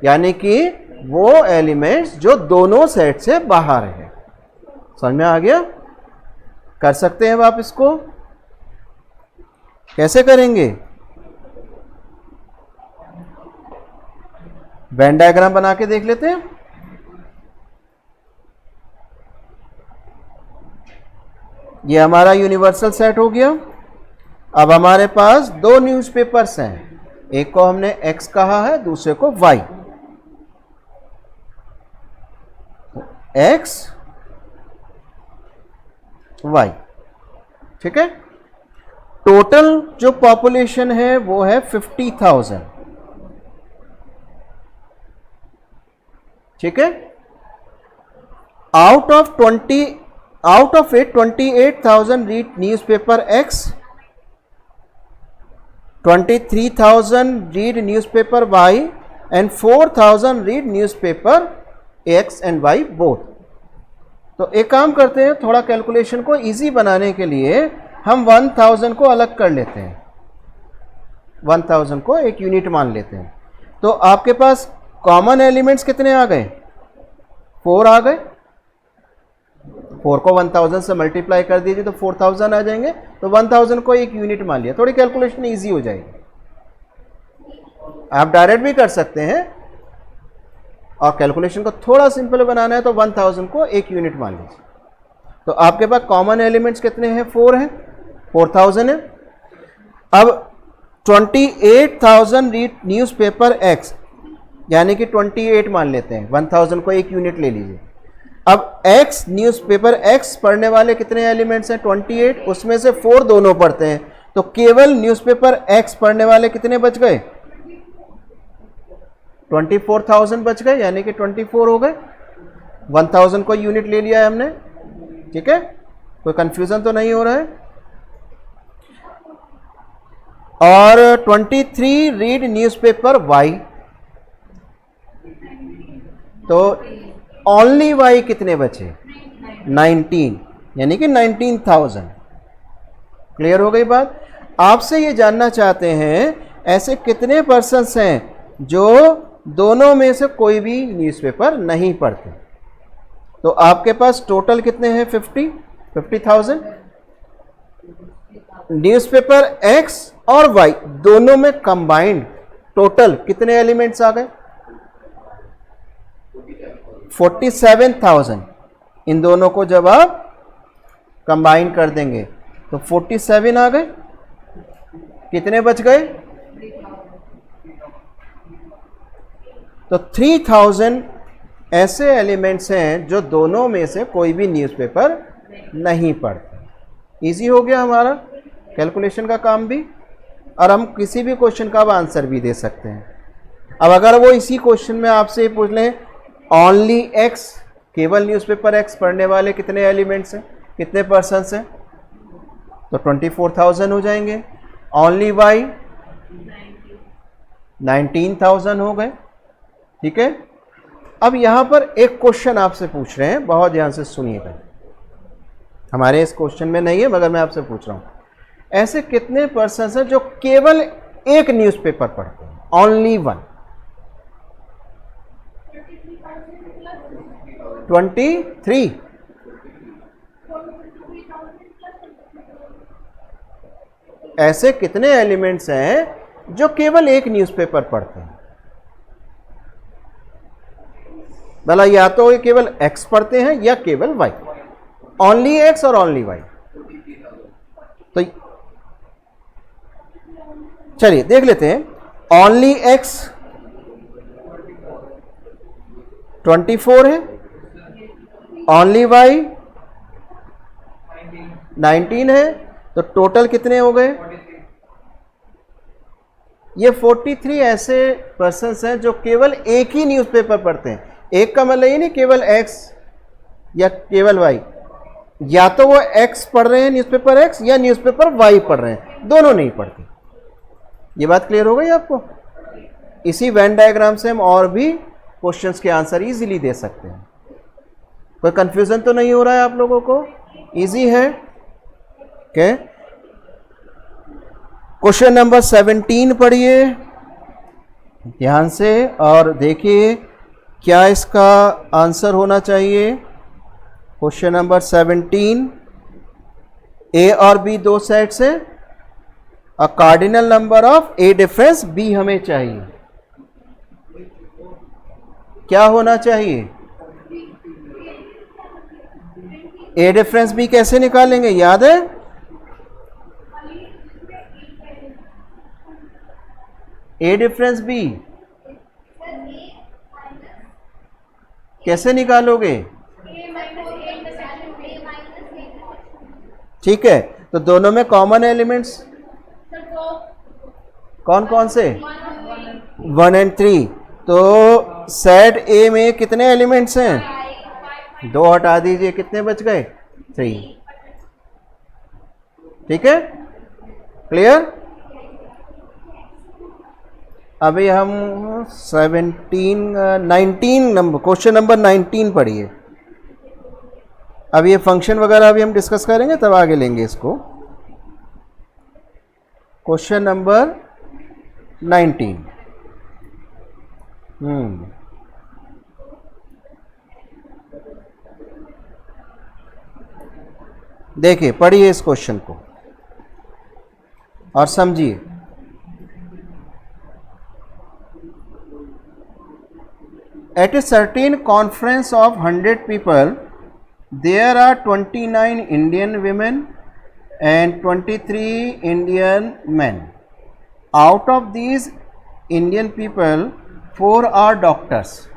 यानी कि वो एलिमेंट्स जो दोनों सेट से बाहर है। समझ में आ गया? कर सकते हैं आप इसको, कैसे करेंगे? वेन डायग्राम बना के देख लेते हैं। ये हमारा यूनिवर्सल सेट हो गया। अब हमारे पास दो न्यूज़पेपर्स हैं, एक को हमने x कहा है, दूसरे को y। x y, ठीक है। टोटल जो पॉपुलेशन है वो है 50,000, ठीक है। Out of it 28,000 read newspaper X, 23,000 read newspaper Y and 4,000 read newspaper X and Y both. तो एक काम करते हैं, थोड़ा कैलकुलेशन को इजी बनाने के लिए हम 1,000 को अलग कर लेते हैं, 1,000 को एक यूनिट मान लेते हैं। तो आपके पास कॉमन एलिमेंट्स कितने आ गए? 4 आ गए। 4 को 1,000 से मल्टीप्लाई कर दीजिए तो 4,000 आ जाएंगे। तो 1,000 को एक यूनिट मान लिया, थोड़ी कैलकुलेशन इजी हो जाएगी। आप डायरेक्ट भी कर सकते हैं और कैलकुलेशन को थोड़ा सिंपल बनाना है तो 1,000 को एक यूनिट मान लीजिए। तो आपके पास कॉमन एलिमेंट्स कितने हैं? 4 हैं, 4,000 है। अब 28,000 रीड न्यूज़पेपर X, यानी कि 28 मान लेते हैं, 1,000 को एक यूनिट ले लीजिए। अब X न्यूज़पेपर X पढ़ने वाले कितने एलिमेंट्स हैं? 28, उसमें से 4 दोनों पढ़ते हैं, तो केवल न्यूज़पेपर X पढ़ने वाले कितने बच गए? 24,000 बच गए, यानी कि 24 हो गए। 1,000 को यूनिट ले लिया है हमने, ठीक है। कोई कंफ्यूजन तो नहीं हो रहा है। और 23 रीड न्यूज़पेपर Y, तो ओनली Y कितने बचे? 19, यानी कि 19,000। क्लियर हो गई बात? आपसे ये जानना चाहते हैं ऐसे कितने पर्सन्स हैं जो दोनों में से कोई भी न्यूज़पेपर नहीं पढ़ते। तो आपके पास टोटल कितने हैं? 50,000। न्यूज़पेपर X और Y दोनों में कंबाइंड टोटल कितने एलिमेंट्स आ गए? 47,000। इन दोनों को जब आप कंबाइन कर देंगे तो 47 आ गए। कितने बच गए? तो 3,000 ऐसे एलिमेंट्स हैं जो दोनों में से कोई भी न्यूज़पेपर नहीं पढ़ते। इजी हो गया हमारा कैलकुलेशन का काम भी, और हम किसी भी क्वेश्चन का अब आंसर भी दे सकते हैं। अब अगर वो इसी क्वेश्चन में आपसे पूछ लें ओनली X, केवल न्यूज़पेपर X पढ़ने वाले कितने एलिमेंट्स हैं, कितने पर्सन्स हैं, तो 24,000 हो जाएंगे। ओनली Y 19,000 हो गए, ठीक है। अब यहां पर एक क्वेश्चन आपसे पूछ रहे हैं, बहुत ध्यान से सुनिएगा। हमारे इस क्वेश्चन में नहीं है मगर मैं आपसे पूछ रहा हूं, ऐसे कितने पर्सन्स हैं जो केवल एक न्यूज़पेपर पढ़ते हैं? Only one. 23। ऐसे कितने एलिमेंट्स हैं जो केवल एक न्यूज़पेपर पढ़ते हैं? भला या तो ये केवल X पढ़ते हैं या केवल Y, ओनली X और ओनली Y। तो चलिए देख लेते हैं। ओनली X 24 है, ओनली Y 19 है, तो टोटल कितने हो गए? ये 43 ऐसे पर्सन्स हैं जो केवल एक ही न्यूज़पेपर पढ़ते हैं। एक का मतलब ये नहीं केवल X या केवल Y, या तो वो X पढ़ रहे हैं न्यूज़पेपर X या न्यूज़पेपर Y पढ़ रहे हैं, दोनों नहीं पढ़ते। ये बात क्लियर हो गई आपको? इसी वेन डायग्राम से हम और भी क्वेश्चंस के आंसर इजीली दे सकते हैं। कोई कंफ्यूजन तो नहीं हो रहा है आप लोगों को? इजी है? ओके। क्वेश्चन नंबर 17 पढ़िए ध्यान से और देखिए क्या इसका आंसर होना चाहिए। क्वेश्चन नंबर 17, ए और बी दो सेट्स है, a cardinal number of A difference B हमें चाहिए। क्या होना चाहिए? ए डिफरेंस बी कैसे निकालेंगे, याद है? ए डिफरेंस बी कैसे निकालोगे? ठीक है, तो दोनों में कॉमन एलिमेंट्स कौन कौन से? 1 and 3। तो सेट ए में कितने एलिमेंट्स हैं? 2 हटा दीजिए, कितने बच गए? 3। ठीक है, क्लियर? अभी हम 19 नंबर, क्वेश्चन नंबर 19 पढ़िए। अब ये फंक्शन वगैरह अभी हम डिस्कस करेंगे, तब आगे लेंगे इसको। Question number 19। देखिए, पढ़िए इस क्वेश्चन को और समझिए। At a certain conference of 100 people, there are 29 Indian women and 23 Indian men. Out of these Indian people, 4 are doctors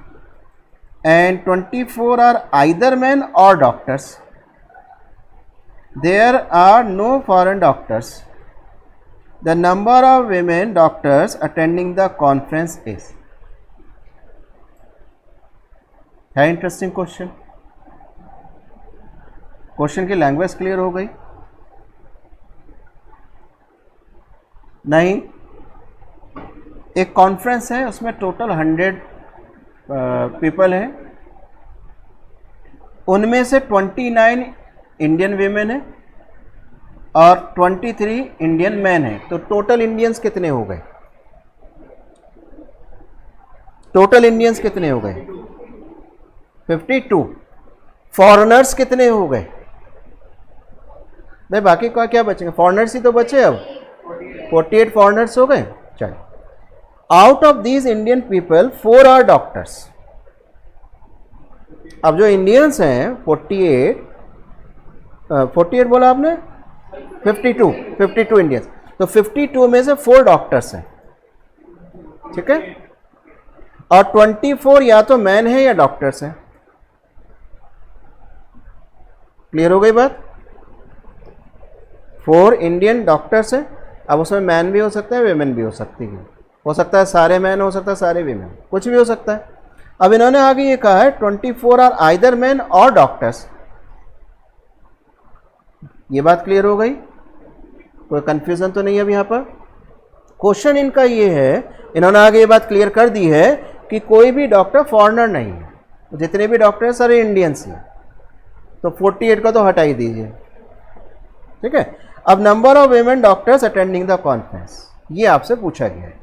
and 24 are either men or doctors. There are no foreign doctors. The number of women doctors attending the conference is. है इंटरेस्टिंग क्वेश्चन। क्वेश्चन की लैंग्वेज क्लियर हो गई? नहीं, एक कॉन्फ्रेंस है, उसमें टोटल 100 पीपल हैं, उनमें से 29 इंडियन वीमेन है और 23 इंडियन मैन है। तो टोटल इंडियंस कितने हो गए? टोटल इंडियंस कितने हो गए? 52। फॉरेनर्स कितने हो गए? भाई बाकी का क्या बचेंगे? फॉरेनर्स ही तो बचे। अब 48 फॉरेनर्स हो गए। चलो, out of these Indian people 4 are doctors. अब जो इंडियंस हैं 48 बोला आपने? 52 इंडियंस। तो 52 में से 4 डॉक्टर्स हैं, ठीक है, और 24 या तो मैन है या डॉक्टर्स हैं। क्लियर हो गई बात? 4 इंडियन डॉक्टर्स हैं। अब उसमें मैन भी हो सकते हैं, वेमेन भी हो सकती है। हो सकता है सारे मैन, हो सकता है सारे वीमेन, कुछ भी हो सकता है। अब इन्होंने आगे ये कहा है 24 आर आइदर मैन और डॉक्टर्स। ये बात क्लियर हो गई? कोई कंफ्यूजन तो नहीं है अब यहाँ पर? क्वेश्चन इनका ये है, इन्होंने आगे ये बात क्लियर कर दी है कि कोई भी डॉक्टर फॉरेनर नहीं है, जितने भी डॉक्टर हैं सारे इंडियंस हैं। तो 48 का तो हटा ही दीजिए, ठीक है। अब number of women doctors attending the conference, ये आपसे पूछा गया है।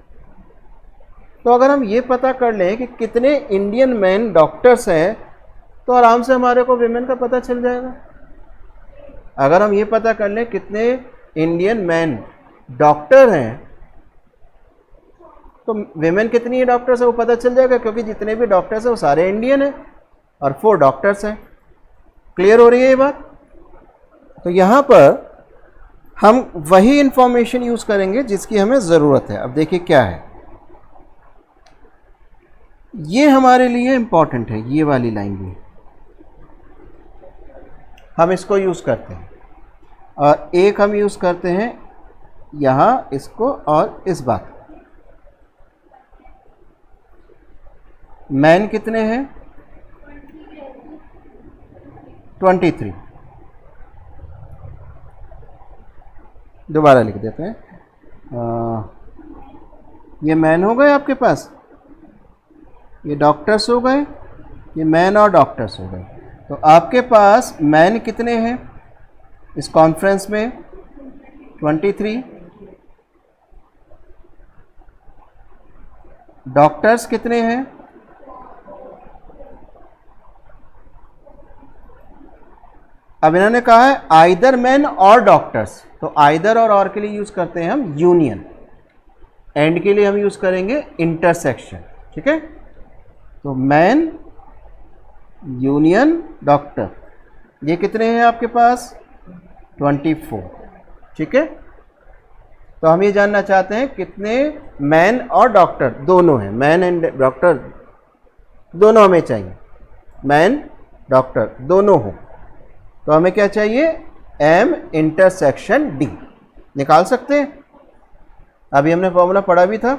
तो अगर हम ये पता कर लें कि कितने इंडियन मैन डॉक्टर्स हैं, तो आराम से हमारे को वीमेन का पता चल जाएगा। अगर हम ये पता कर लें कितने इंडियन मैन डॉक्टर हैं, तो वीमेन कितनी है डॉक्टर्स है वो पता चल जाएगा, क्योंकि जितने भी डॉक्टर्स हैं वो सारे इंडियन हैं और 4 डॉक्टर्स हैं। क्लियर हो रही है ये बात? तो यहाँ पर हम वही इंफॉर्मेशन यूज करेंगे जिसकी हमें ज़रूरत है। अब देखिए क्या है, ये हमारे लिए इंपॉर्टेंट है, ये वाली लाइन भी हम इसको यूज करते हैं, और एक हम यूज करते हैं यहाँ इसको और इस बात। मैन कितने हैं? 23। दोबारा लिख देते हैं। ये मैन हो गए आपके पास, ये डॉक्टर्स हो गए, ये मैन और डॉक्टर्स हो गए। तो आपके पास मैन कितने हैं इस कॉन्फ्रेंस में? 23। डॉक्टर्स कितने हैं? अब इन्होंने कहा है आइदर मैन और डॉक्टर्स, तो आइदर और के लिए यूज करते हैं हम यूनियन, एंड के लिए हम यूज करेंगे इंटरसेक्शन, ठीक है। तो मैन यूनियन डॉक्टर, ये कितने हैं आपके पास? 24, ठीक है। तो हम ये जानना चाहते हैं कितने मैन और डॉक्टर दोनों हैं, मैन एंड डॉक्टर दोनों हमें चाहिए, मैन डॉक्टर दोनों हो। तो हमें क्या चाहिए, M इंटरसेक्शन D निकाल सकते हैं। अभी हमने फॉर्मूला पढ़ा भी था।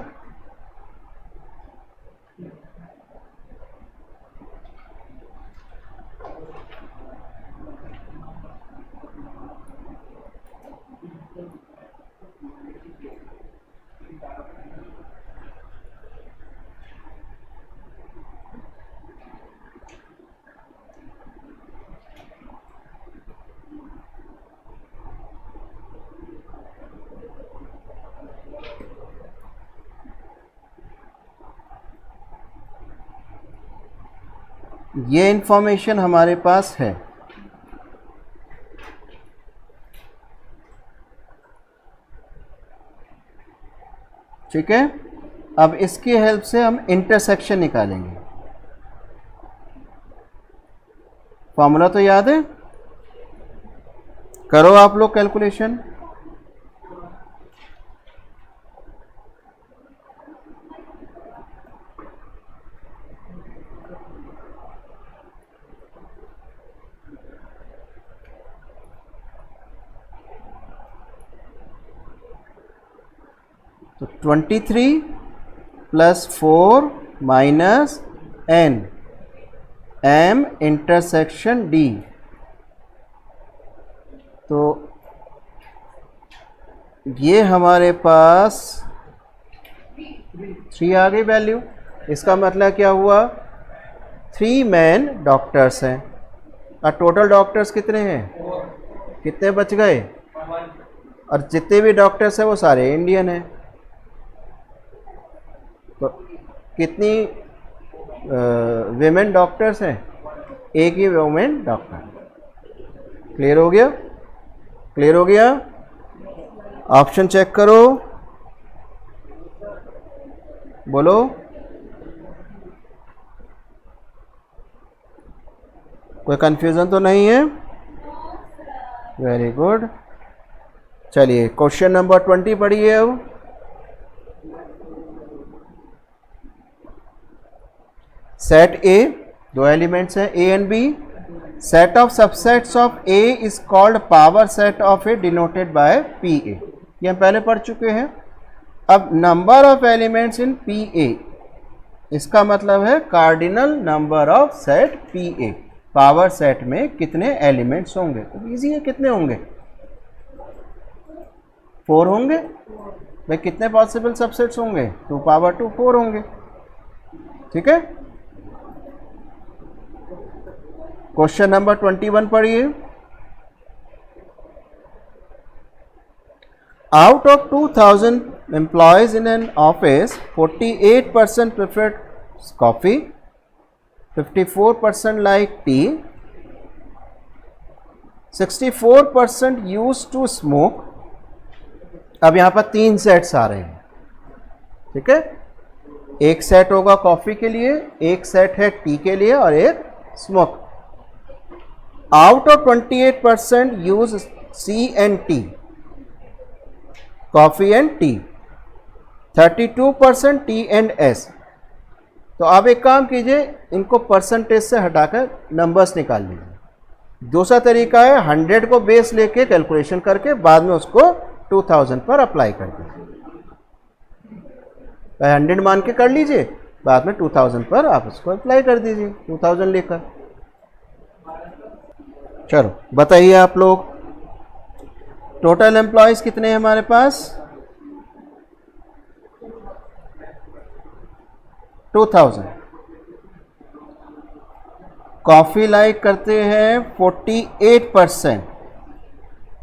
ये इंफॉर्मेशन हमारे पास है। ठीक है, अब इसकी हेल्प से हम इंटरसेक्शन निकालेंगे। फॉर्मूला तो याद है, करो आप लोग कैलकुलेशन। तो 23 plus 4 minus N M intersection D। तो ये हमारे पास 3 आ गई वैल्यू। इसका मतलब क्या हुआ, 3 मैन डॉक्टर्स हैं और टोटल डॉक्टर्स कितने हैं, कितने बच गए, और जितने भी डॉक्टर्स हैं वो सारे इंडियन हैं। तो कितनी विमेन डॉक्टर्स हैं, एक ही वुमेन डॉक्टर। क्लियर हो गया, क्लियर हो गया। ऑप्शन चेक करो, बोलो। कोई कंफ्यूजन तो नहीं है, वेरी गुड। चलिए क्वेश्चन नंबर 20 पढ़िए अब। सेट ए, दो एलिमेंट्स हैं A and B. Set of subsets of A is called power set of A denoted by P A. ये हम पहले पढ़ चुके हैं। अब number of elements in P A, इसका मतलब है cardinal number of set P A. Power set में कितने एलिमेंट्स होंगे, तो इजी है, कितने होंगे, 4 होंगे। भाई कितने पॉसिबल सबसेट्स होंगे, 2 पावर 2 4 होंगे। ठीक है, क्वेश्चन नंबर 21 पढ़िए। Out of 2000 employees in an office, 48% preferred coffee, 54% like tea, 64% use to smoke. अब यहां पर 3 सेट्स आ रहे हैं। ठीक है, एक सेट होगा कॉफी के लिए, एक सेट है टी के लिए और एक smoke. Out of 28% use C and T, coffee and tea, 32% T and S. तो आप एक काम कीजिए, इनको परसेंटेज से हटाकर नंबर्स निकाल लीजिए। दूसरा तरीका है 100 को बेस लेके कैलकुलेशन करके बाद में उसको 2000 पर अप्लाई कर दीजिए। 100 मान के कर लीजिए, बाद में 2000 पर आप उसको अप्लाई कर दीजिए 2000 लेकर। चलो बताइए आप लोग, टोटल एम्प्लॉयज कितने हैं हमारे पास, 2000। कॉफी लाइक करते हैं 48%,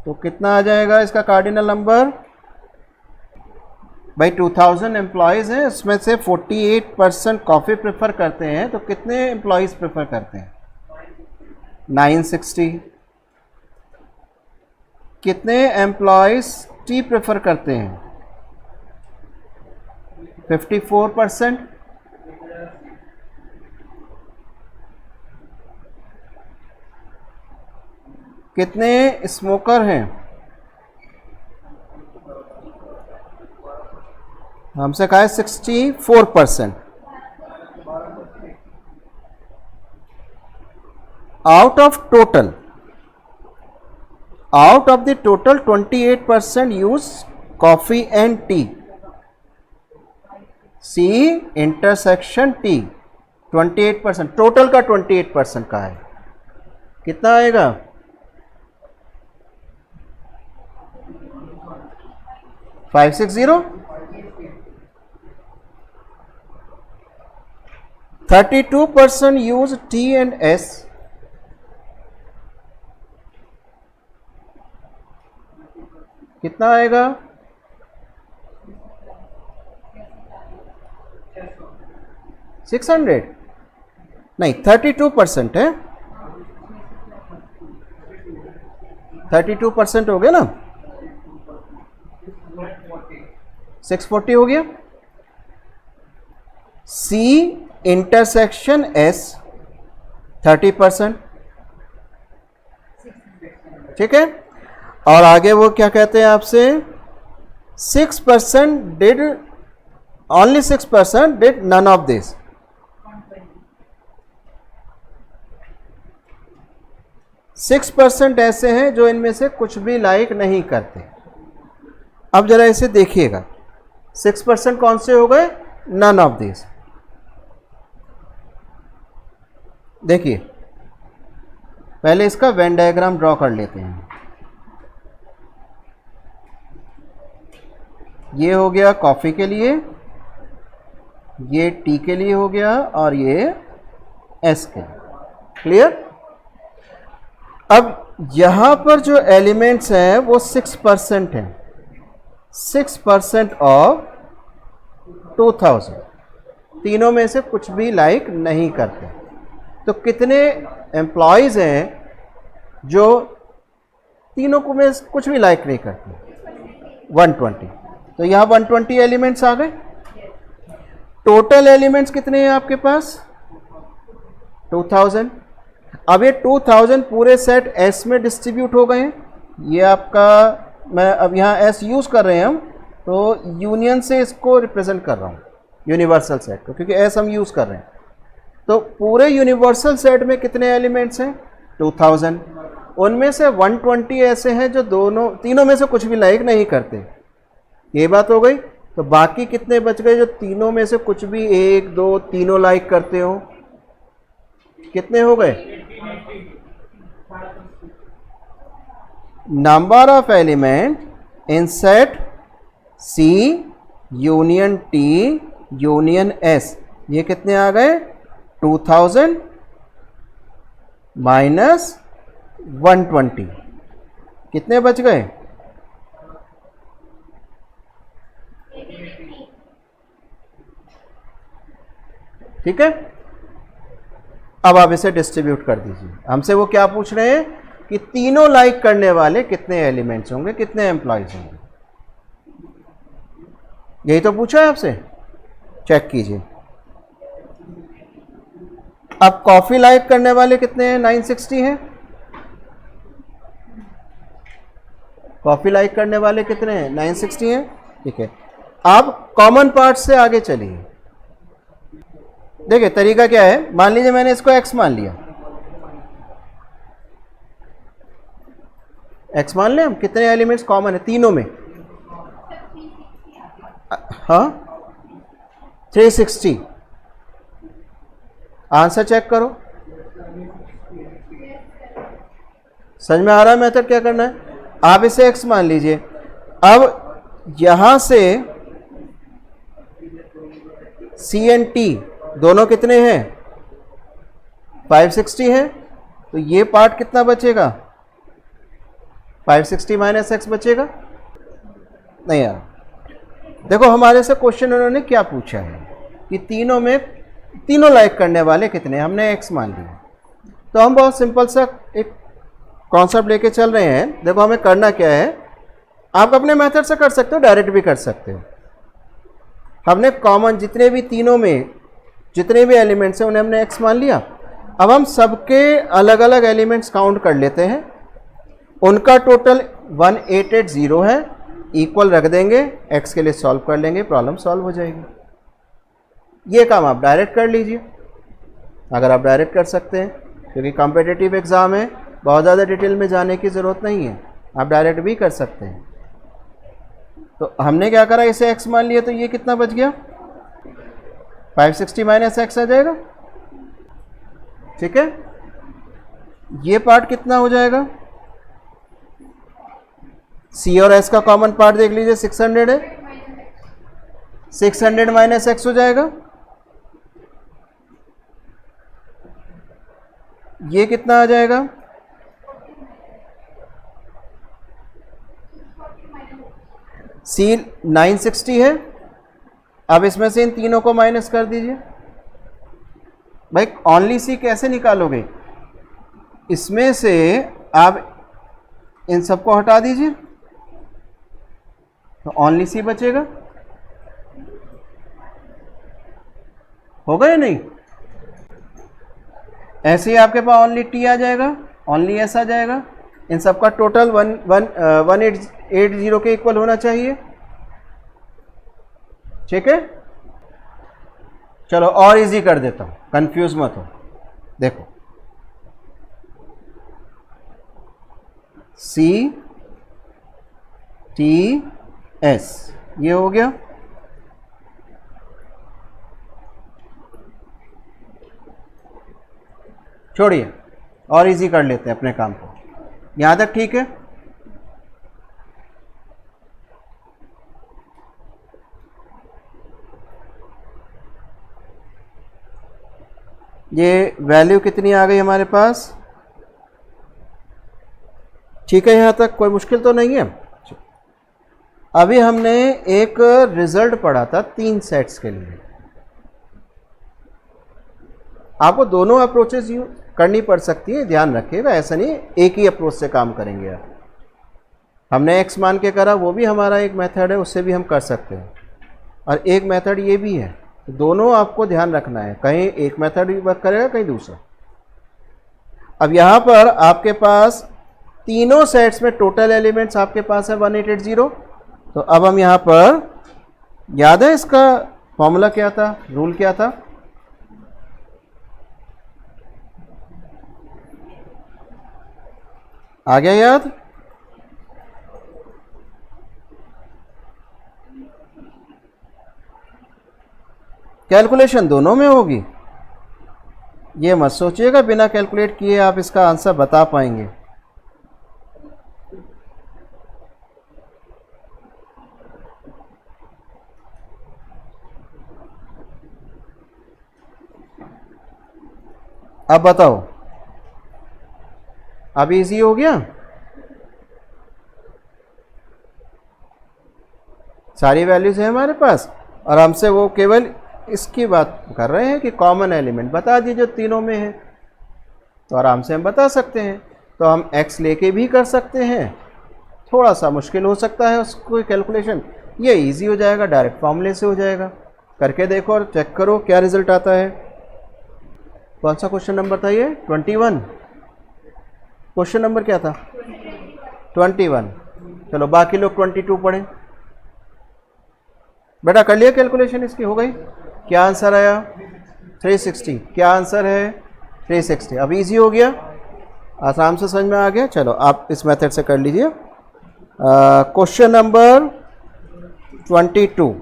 तो कितना आ जाएगा इसका कार्डिनल नंबर। भाई 2000 एम्प्लॉयज हैं, उसमें से 48% कॉफी प्रेफर करते हैं, तो कितने एम्प्लॉयज प्रेफर करते हैं, 960। कितने एम्प्लॉयज टी प्रेफर करते हैं, 54%। कितने स्मोकर हैं, हमसे कहा है 64%। Out of the total 28% use coffee and tea. C intersection T 28%, total का 28% का है, कितना आएगा? 560। 32% use T and S, कितना आएगा? 600 नहीं, 32% है, 32% हो गया ना, 640 हो गया। C इंटरसेक्शन S 30%, ठीक है। और आगे वो क्या कहते हैं आपसे, 6% did, only 6% did none of this. Six % ऐसे हैं जो इनमें से कुछ भी लाइक नहीं करते। अब जरा इसे देखिएगा, 6% कौन से हो गए? None of this. देखिए पहले इसका वेन डायग्राम ड्रॉ कर लेते हैं। ये हो गया कॉफ़ी के लिए, ये टी के लिए हो गया, और ये एस के लिए। क्लियर? अब यहां पर जो एलिमेंट्स हैं वो 6% हैं, 6% ऑफ 2000, तीनों में से कुछ भी लाइक नहीं करते। तो कितने एम्प्लॉयज़ हैं जो तीनों को में कुछ भी लाइक नहीं करते? 120। तो यहाँ 120 एलिमेंट्स आ गए। टोटल एलिमेंट्स कितने हैं आपके पास? 2000। अब ये 2000 पूरे सेट एस में डिस्ट्रीब्यूट हो गए हैं। ये आपका, मैं अब यहाँ एस यूज़ कर रहे हैं हम, तो यूनियन से इसको रिप्रेजेंट कर रहा हूँ, यूनिवर्सल सेट को, क्योंकि एस हम यूज़ कर रहे हैं। तो पूरे यूनिवर्सल सेट में कितने एलिमेंट्स हैं? 2000। उनमें से 120 ऐसे हैं जो तीनों में से कुछ भी लाइक नहीं करते। ये बात हो गई। तो बाकी कितने बच गए जो तीनों में से कुछ भी 1, 2, तीनों लाइक करते हो? कितने हो गए? Number of element in set C union T union S, ये कितने आ गए? 2000 माइनस 120, कितने बच गए? ठीक है। अब आप इसे डिस्ट्रीब्यूट कर दीजिए। हमसे वो क्या पूछ रहे हैं कि तीनों लाइक करने वाले कितने एलिमेंट्स होंगे, कितने एम्प्लॉयज होंगे, यही तो पूछा है आपसे। चेक कीजिए। अब कॉफी लाइक करने वाले कितने हैं? 960 हैं। कॉफी लाइक करने वाले कितने हैं? 960 हैं। ठीक है। अब कॉमन पार्ट से आगे चलिए। देखिए तरीका क्या है, मान लीजिए मैंने इसको x मान लिया, x मान लें हम। कितने एलिमेंट्स कॉमन है तीनों में? हाँ 360। आंसर चेक करो। समझ में आ रहा है मेथड क्या करना है? आप इसे x मान लीजिए। अब यहां से C एंड T दोनों कितने हैं? 560 है। तो ये पार्ट कितना बचेगा? 560 माइनस x बचेगा। नहीं यार, देखो हमारे से क्वेश्चन उन्होंने क्या पूछा है कि तीनों लाइक करने वाले कितने, हमने x मान लिया। तो हम बहुत सिंपल सा एक कॉन्सेप्ट लेके चल रहे हैं। देखो हमें करना क्या है, आप अपने मेथड से कर सकते हो, डायरेक्ट भी कर सकते हो। हमने कॉमन जितने भी तीनों में जितने भी एलिमेंट्स हैं उन्हें हमने x मान लिया। अब हम सबके अलग अलग एलिमेंट्स काउंट कर लेते हैं। उनका टोटल 1880 है इक्वल रख देंगे, x के लिए सॉल्व कर लेंगे, प्रॉब्लम सॉल्व हो जाएगी। ये काम आप डायरेक्ट कर लीजिए अगर आप डायरेक्ट कर सकते हैं, क्योंकि कॉम्पिटिटिव एग्ज़ाम है, बहुत ज़्यादा डिटेल में जाने की ज़रूरत नहीं है, आप डायरेक्ट भी कर सकते हैं। तो हमने क्या करा, इसे x मान लिया, तो ये कितना बच गया, 560 माइनस एक्स आ जाएगा। ठीक है, ये पार्ट कितना हो जाएगा, c और s का कॉमन पार्ट देख लीजिए, 600 है, 600 माइनस एक्स हो जाएगा। ये कितना आ जाएगा, c 960 है। अब इसमें से इन तीनों को माइनस कर दीजिए। भाई ओनली c कैसे निकालोगे, इसमें से आप इन सबको हटा दीजिए तो ओनली c बचेगा, होगा या नहीं। ऐसे ही आपके पास ओनली t आ जाएगा, ओनली s आ जाएगा। इन सबका टोटल 1880 के इक्वल होना चाहिए। ठीक है, चलो और इजी कर देता हूं, कंफ्यूज मत हो। देखो C T S ये हो गया, छोड़िए और इजी कर लेते हैं अपने काम को। यहां तक ठीक है। ये वैल्यू कितनी आ गई हमारे पास, ठीक है, यहां तक कोई मुश्किल तो नहीं है। अभी हमने एक रिजल्ट पढ़ा था 3 सेट्स के लिए। आपको दोनों अप्रोचेस यूज करनी पड़ सकती है, ध्यान रखिएगा, ऐसा नहीं एक ही अप्रोच से काम करेंगे आप। हमने x मान के करा, वो भी हमारा एक मेथड है, उससे भी हम कर सकते हैं, और एक मेथड ये भी है। दोनों आपको ध्यान रखना है, कहीं एक मेथड भी वर्क करेगा, कहीं दूसरा। अब यहाँ पर आपके पास तीनों सेट्स में टोटल एलिमेंट्स आपके पास है 1880। तो अब हम यहाँ पर, याद है इसका फॉर्मूला क्या था, रूल क्या था, आ गया याद। कैलकुलेशन दोनों में होगी, ये मत सोचिएगा बिना कैलकुलेट किए आप इसका आंसर बता पाएंगे। अब बताओ, अब इजी हो गया, सारी वैल्यूज है हमारे पास, और हमसे वो केवल इसकी बात कर रहे हैं कि कॉमन एलिमेंट बता दीजिए तीनों में है, तो आराम से हम बता सकते हैं। तो हम x लेके भी कर सकते हैं, थोड़ा सा मुश्किल हो सकता है उसको कैलकुलेशन, ये इजी हो जाएगा, डायरेक्ट फॉर्मूले से हो जाएगा। करके देखो और चेक करो क्या रिजल्ट आता है। कौन सा क्वेश्चन नंबर था ये, 21। क्वेश्चन नंबर क्या था, 21। चलो बाकी लोग 22 पढ़ें। बेटा कर लिया कैलकुलेशन इसकी, हो गई, क्या आंसर आया, 360। क्या आंसर है, 360। अब इजी हो गया, आराम से समझ में आ गया। चलो आप इस मेथड से कर लीजिए। Question number 22।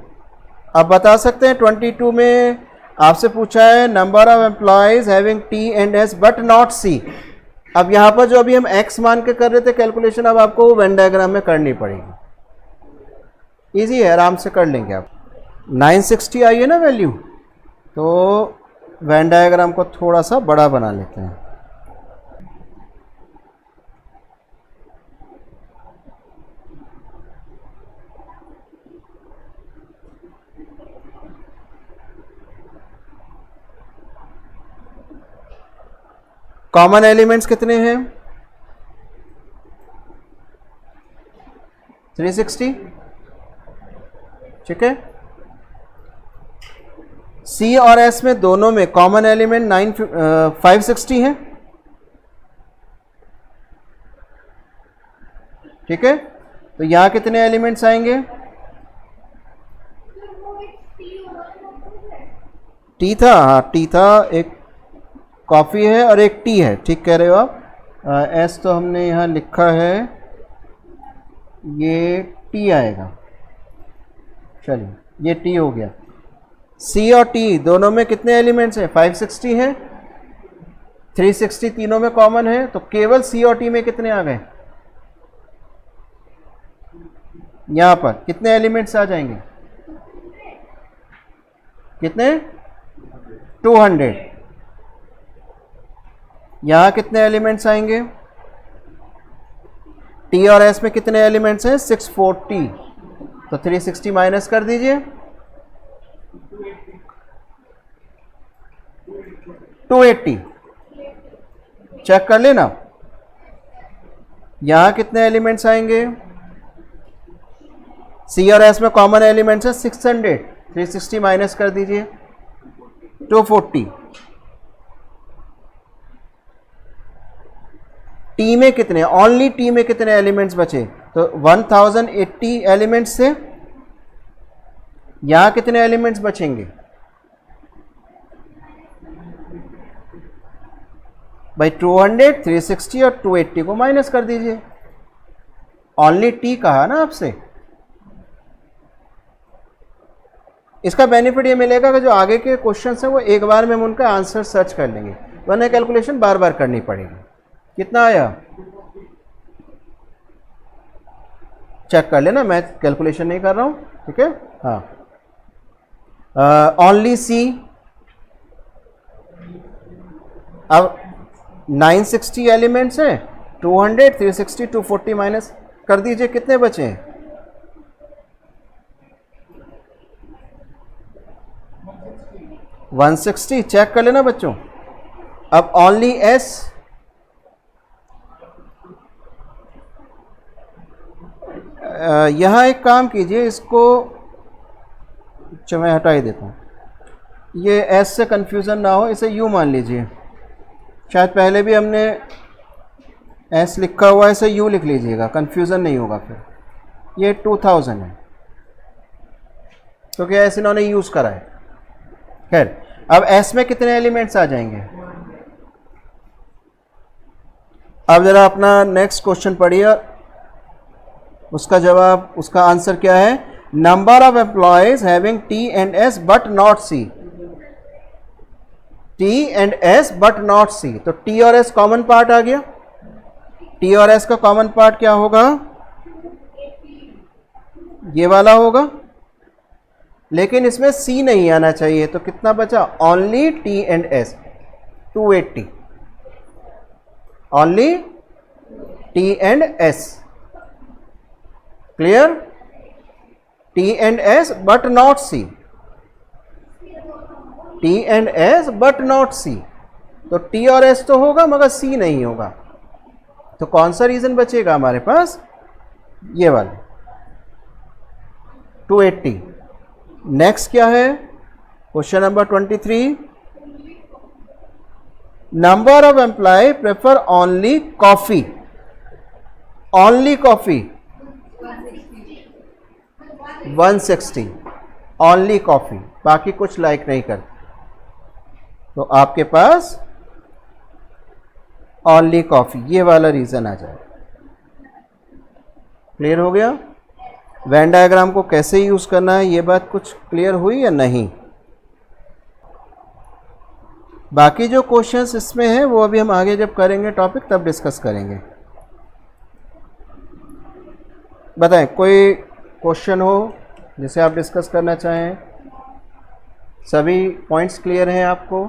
अब बता सकते हैं 22 में आपसे पूछा है number of employees having T and S but not C. अब यहाँ पर जो अभी हम x मान के कर रहे थे कैलकुलेशन, अब आपको वेन डायग्राम में करनी पड़ेगी। इजी है, आराम से कर लेंगे आप। 960 आई है ना वैल्यू, तो वेन डायग्राम को थोड़ा सा बड़ा बना लेते हैं। कॉमन एलिमेंट्स कितने हैं, 360। ठीक है, C और S में दोनों में कॉमन एलिमेंट 560 है। ठीक है, तो यहाँ कितने एलिमेंट्स आएंगे? टी था, हाँ टी था, एक कॉफ़ी है और एक टी है, ठीक कह रहे हो आप। एस तो हमने यहाँ लिखा है, ये टी आएगा, चलिए ये टी हो गया। सी और टी दोनों में कितने एलिमेंट्स हैं? 560 है, 360 तीनों में कॉमन है, तो केवल सी और टी में कितने आ गए? यहाँ पर कितने एलिमेंट्स आ जाएंगे? कितने? 200। यहाँ कितने एलिमेंट्स आएंगे? टी और एस में कितने एलिमेंट्स हैं? 640, तो 360 माइनस कर दीजिए, 280। चेक कर लेना। यहाँ कितने एलिमेंट्स आएंगे? सी और एस में कॉमन एलिमेंट्स है 600, 360 माइनस कर दीजिए, 240। टी में कितने? ओनली टी में कितने एलिमेंट्स बचे? तो 1080 एलिमेंट्स से यहां कितने एलिमेंट्स बचेंगे भाई? 200, 360 और 280 को माइनस कर दीजिए। ओनली टी कहा ना आपसे। इसका बेनिफिट ये मिलेगा कि जो आगे के क्वेश्चंस हैं वो एक बार में हम उनका आंसर सर्च कर लेंगे, वरना कैलकुलेशन बार बार करनी पड़ेगी। कितना आया? चेक कर लेना, मैं कैलकुलेशन नहीं कर रहा हूं, ठीक है। हाँ, ओनली सी, अब 960 एलिमेंट्स हैं, 200, 360, 240 माइनस कर दीजिए, कितने बचे हैं? 160। चेक कर लेना बच्चों। अब ओनली एस, यहाँ एक काम कीजिए, इसको मैं हटा ही देता हूँ, ये एस से कंफ्यूजन ना हो, इसे यू मान लीजिए। शायद पहले भी हमने एस लिखा हुआ है, इसे यू लिख लीजिएगा, कंफ्यूजन नहीं होगा फिर। ये 2000 है, तो क्या ऐसे इन्होंने यूज़ करा है। खैर, अब एस में कितने एलिमेंट्स आ जाएंगे? अब जरा अपना नेक्स्ट क्वेश्चन पढ़िए, उसका जवाब, उसका आंसर क्या है? Number of employees having T and S but not C. T and S but not C, तो टी और एस कॉमन पार्ट आ गया। टी और एस का कॉमन पार्ट क्या होगा? ये वाला होगा, लेकिन इसमें सी नहीं आना चाहिए, तो कितना बचा? Only T and S, 280। Only T and S, clear? T and S but not C, T and S but not C, तो टी और एस तो होगा मगर सी नहीं होगा, तो कौन सा रीजन बचेगा हमारे पास? ये वाला 280। नेक्स्ट क्या है? Question number 23, number of employ prefer only coffee. Only coffee 160, only coffee, बाकी कुछ लाइक नहीं करते, तो आपके पास ओनली कॉफी, ये वाला रीजन आ जाए। क्लियर हो गया? वेन डायग्राम को कैसे यूज करना है, ये बात कुछ क्लियर हुई या नहीं? बाकी जो क्वेश्चंस इसमें हैं वो अभी हम आगे जब करेंगे टॉपिक तब डिस्कस करेंगे। बताएं, कोई क्वेश्चन हो जिसे आप डिस्कस करना चाहें? सभी पॉइंट्स क्लियर हैं आपको?